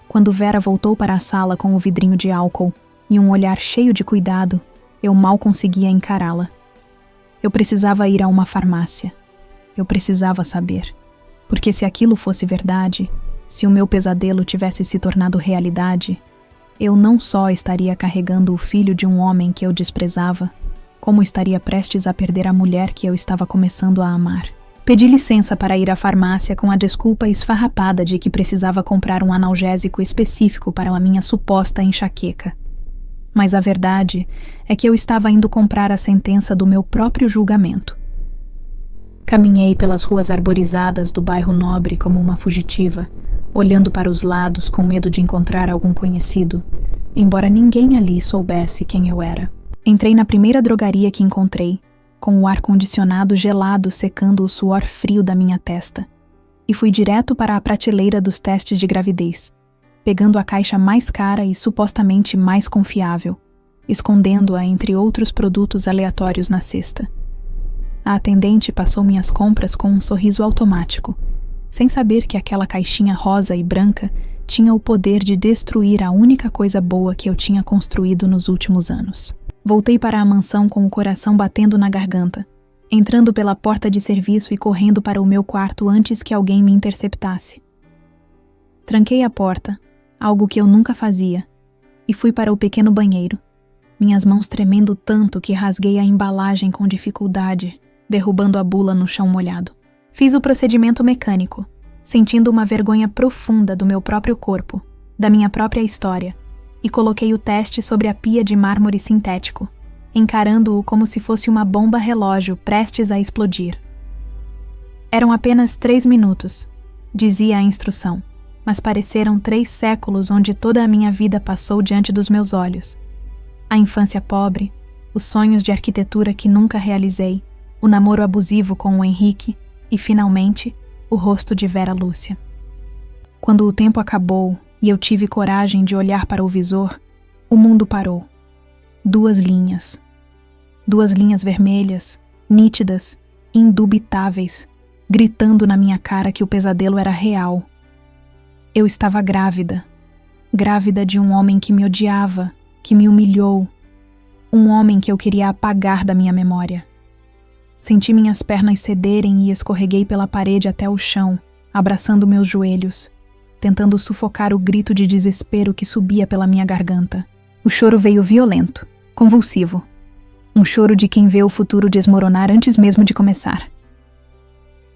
Quando Vera voltou para a sala com o vidrinho de álcool e um olhar cheio de cuidado, eu mal conseguia encará-la. Eu precisava ir a uma farmácia. Eu precisava saber. Porque se aquilo fosse verdade, se o meu pesadelo tivesse se tornado realidade, eu não só estaria carregando o filho de um homem que eu desprezava, como estaria prestes a perder a mulher que eu estava começando a amar. Pedi licença para ir à farmácia com a desculpa esfarrapada de que precisava comprar um analgésico específico para a minha suposta enxaqueca. Mas a verdade é que eu estava indo comprar a sentença do meu próprio julgamento. Caminhei pelas ruas arborizadas do bairro nobre como uma fugitiva, olhando para os lados com medo de encontrar algum conhecido, embora ninguém ali soubesse quem eu era. Entrei na primeira drogaria que encontrei, com o ar-condicionado gelado secando o suor frio da minha testa, e fui direto para a prateleira dos testes de gravidez, pegando a caixa mais cara e supostamente mais confiável, escondendo-a entre outros produtos aleatórios na cesta. A atendente passou minhas compras com um sorriso automático, sem saber que aquela caixinha rosa e branca tinha o poder de destruir a única coisa boa que eu tinha construído nos últimos anos. Voltei para a mansão com o coração batendo na garganta, entrando pela porta de serviço e correndo para o meu quarto antes que alguém me interceptasse. Tranquei a porta, algo que eu nunca fazia, e fui para o pequeno banheiro, minhas mãos tremendo tanto que rasguei a embalagem com dificuldade, derrubando a bula no chão molhado. Fiz o procedimento mecânico, sentindo uma vergonha profunda do meu próprio corpo, da minha própria história, e coloquei o teste sobre a pia de mármore sintético, encarando-o como se fosse uma bomba relógio prestes a explodir. Eram apenas 3 minutos, dizia a instrução, mas pareceram 3 séculos onde toda a minha vida passou diante dos meus olhos. A infância pobre, os sonhos de arquitetura que nunca realizei, o namoro abusivo com o Henrique e, finalmente, o rosto de Vera Lúcia. Quando o tempo acabou e eu tive coragem de olhar para o visor, o mundo parou. 2 linhas. 2 linhas vermelhas, nítidas, indubitáveis, gritando na minha cara que o pesadelo era real. Eu estava grávida. Grávida de um homem que me odiava, que me humilhou. Um homem que eu queria apagar da minha memória. Senti minhas pernas cederem e escorreguei pela parede até o chão, abraçando meus joelhos, tentando sufocar o grito de desespero que subia pela minha garganta. O choro veio violento, convulsivo. Um choro de quem vê o futuro desmoronar antes mesmo de começar.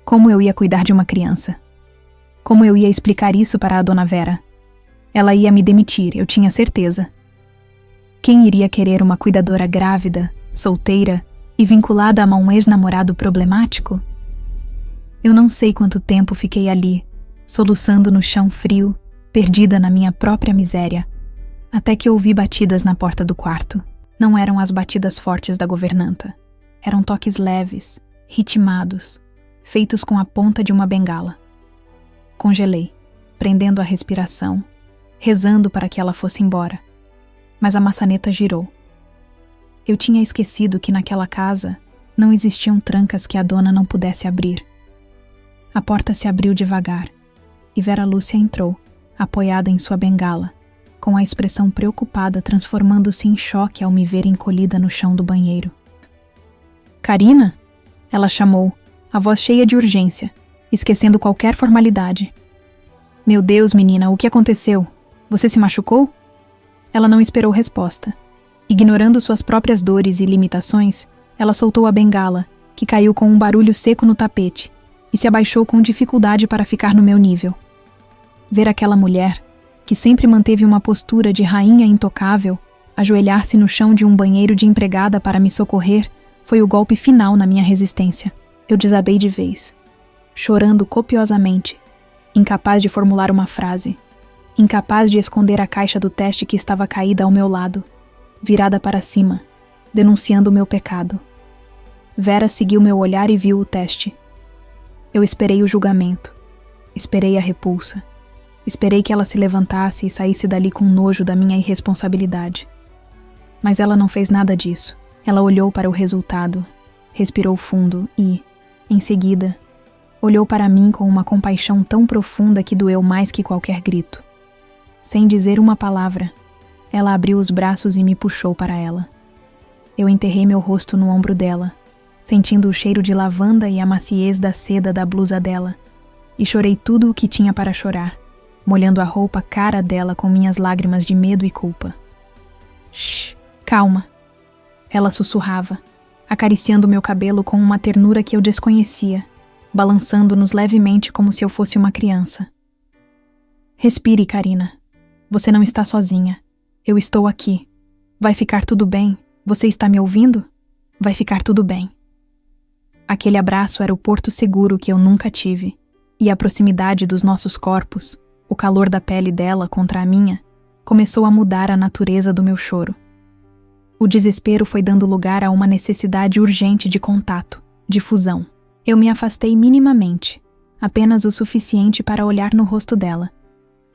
Como eu ia cuidar de uma criança? Como eu ia explicar isso para a dona Vera? Ela ia me demitir, eu tinha certeza. Quem iria querer uma cuidadora grávida, solteira e vinculada a um ex-namorado problemático? Eu não sei quanto tempo fiquei ali, soluçando no chão frio, perdida na minha própria miséria, até que ouvi batidas na porta do quarto. Não eram as batidas fortes da governanta. Eram toques leves, ritmados, feitos com a ponta de uma bengala. Congelei, prendendo a respiração, rezando para que ela fosse embora. Mas a maçaneta girou. Eu tinha esquecido que naquela casa não existiam trancas que a dona não pudesse abrir. A porta se abriu devagar e Vera Lúcia entrou, apoiada em sua bengala, com a expressão preocupada transformando-se em choque ao me ver encolhida no chão do banheiro. "Karina?" Ela chamou, a voz cheia de urgência, esquecendo qualquer formalidade. "Meu Deus, menina, o que aconteceu? Você se machucou?" Ela não esperou resposta. Ignorando suas próprias dores e limitações, ela soltou a bengala, que caiu com um barulho seco no tapete, e se abaixou com dificuldade para ficar no meu nível. Ver aquela mulher, que sempre manteve uma postura de rainha intocável, ajoelhar-se no chão de um banheiro de empregada para me socorrer, foi o golpe final na minha resistência. Eu desabei de vez, chorando copiosamente, incapaz de formular uma frase, incapaz de esconder a caixa do teste que estava caída ao meu lado, virada para cima, denunciando o meu pecado. Vera seguiu meu olhar e viu o teste. Eu esperei o julgamento, esperei a repulsa, esperei que ela se levantasse e saísse dali com nojo da minha irresponsabilidade. Mas ela não fez nada disso. Ela olhou para o resultado, respirou fundo e, em seguida, olhou para mim com uma compaixão tão profunda que doeu mais que qualquer grito. Sem dizer uma palavra, ela abriu os braços e me puxou para ela. Eu enterrei meu rosto no ombro dela, sentindo o cheiro de lavanda e a maciez da seda da blusa dela, e chorei tudo o que tinha para chorar, molhando a roupa cara dela com minhas lágrimas de medo e culpa. Shh, calma. Ela sussurrava, acariciando meu cabelo com uma ternura que eu desconhecia, balançando-nos levemente como se eu fosse uma criança. Respire, Karina. Você não está sozinha. Eu estou aqui. Vai ficar tudo bem. Você está me ouvindo? Vai ficar tudo bem. Aquele abraço era o porto seguro que eu nunca tive, e a proximidade dos nossos corpos, o calor da pele dela contra a minha, começou a mudar a natureza do meu choro. O desespero foi dando lugar a uma necessidade urgente de contato, de fusão. Eu me afastei minimamente, apenas o suficiente para olhar no rosto dela,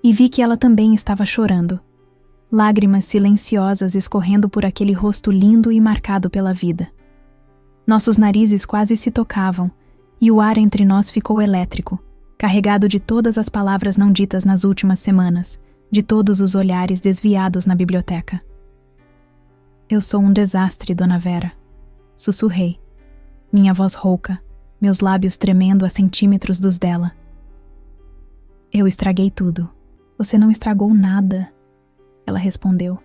e vi que ela também estava chorando. Lágrimas silenciosas escorrendo por aquele rosto lindo e marcado pela vida. Nossos narizes quase se tocavam, e o ar entre nós ficou elétrico, carregado de todas as palavras não ditas nas últimas semanas, de todos os olhares desviados na biblioteca. Eu sou um desastre, Dona Vera. Sussurrei. Minha voz rouca, meus lábios tremendo a centímetros dos dela. Eu estraguei tudo. Você não estragou nada, ela respondeu.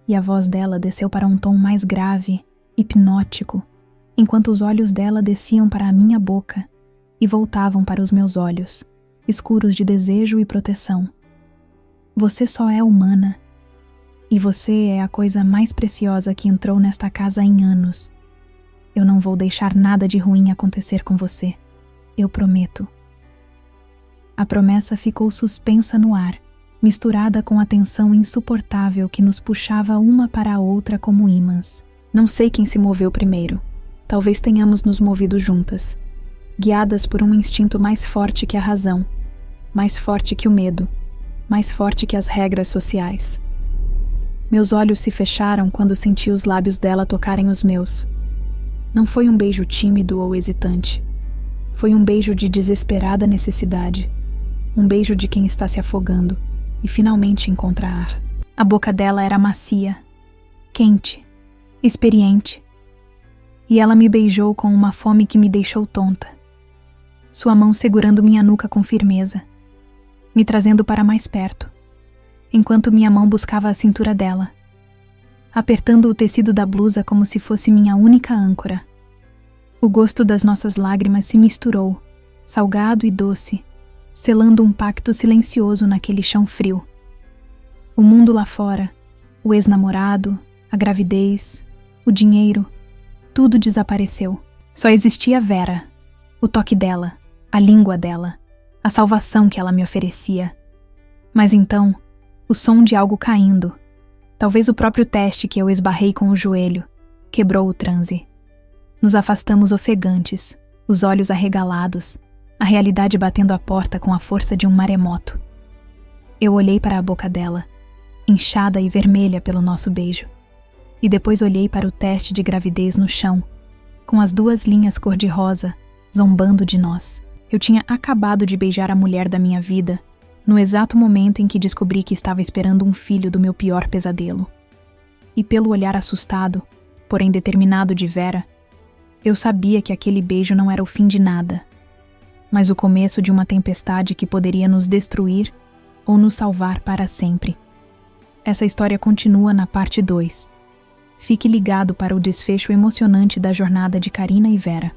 E a voz dela desceu para um tom mais grave, hipnótico, enquanto os olhos dela desciam para a minha boca e voltavam para os meus olhos, escuros de desejo e proteção. Você só é humana. E você é a coisa mais preciosa que entrou nesta casa em anos. Eu não vou deixar nada de ruim acontecer com você. Eu prometo. A promessa ficou suspensa no ar, misturada com a tensão insuportável que nos puxava uma para a outra como ímãs. Não sei quem se moveu primeiro. Talvez tenhamos nos movido juntas, guiadas por um instinto mais forte que a razão, mais forte que o medo, mais forte que as regras sociais. Meus olhos se fecharam quando senti os lábios dela tocarem os meus. Não foi um beijo tímido ou hesitante. Foi um beijo de desesperada necessidade. Um beijo de quem está se afogando e finalmente encontra ar. A boca dela era macia, quente, experiente. E ela me beijou com uma fome que me deixou tonta. Sua mão segurando minha nuca com firmeza, me trazendo para mais perto, enquanto minha mão buscava a cintura dela, apertando o tecido da blusa como se fosse minha única âncora. O gosto das nossas lágrimas se misturou, salgado e doce, selando um pacto silencioso naquele chão frio. O mundo lá fora, o ex-namorado, a gravidez, o dinheiro, tudo desapareceu. Só existia Vera, o toque dela, a língua dela, a salvação que ela me oferecia. Mas então, o som de algo caindo, talvez o próprio teste que eu esbarrei com o joelho, quebrou o transe. Nos afastamos ofegantes, os olhos arregalados, a realidade batendo a porta com a força de um maremoto. Eu olhei para a boca dela, inchada e vermelha pelo nosso beijo, e depois olhei para o teste de gravidez no chão, com as duas linhas cor-de-rosa zombando de nós. Eu tinha acabado de beijar a mulher da minha vida, no exato momento em que descobri que estava esperando um filho do meu pior pesadelo. E pelo olhar assustado, porém determinado de Vera, eu sabia que aquele beijo não era o fim de nada, mas o começo de uma tempestade que poderia nos destruir ou nos salvar para sempre. Essa história continua na parte 2. Fique ligado para o desfecho emocionante da jornada de Karina e Vera.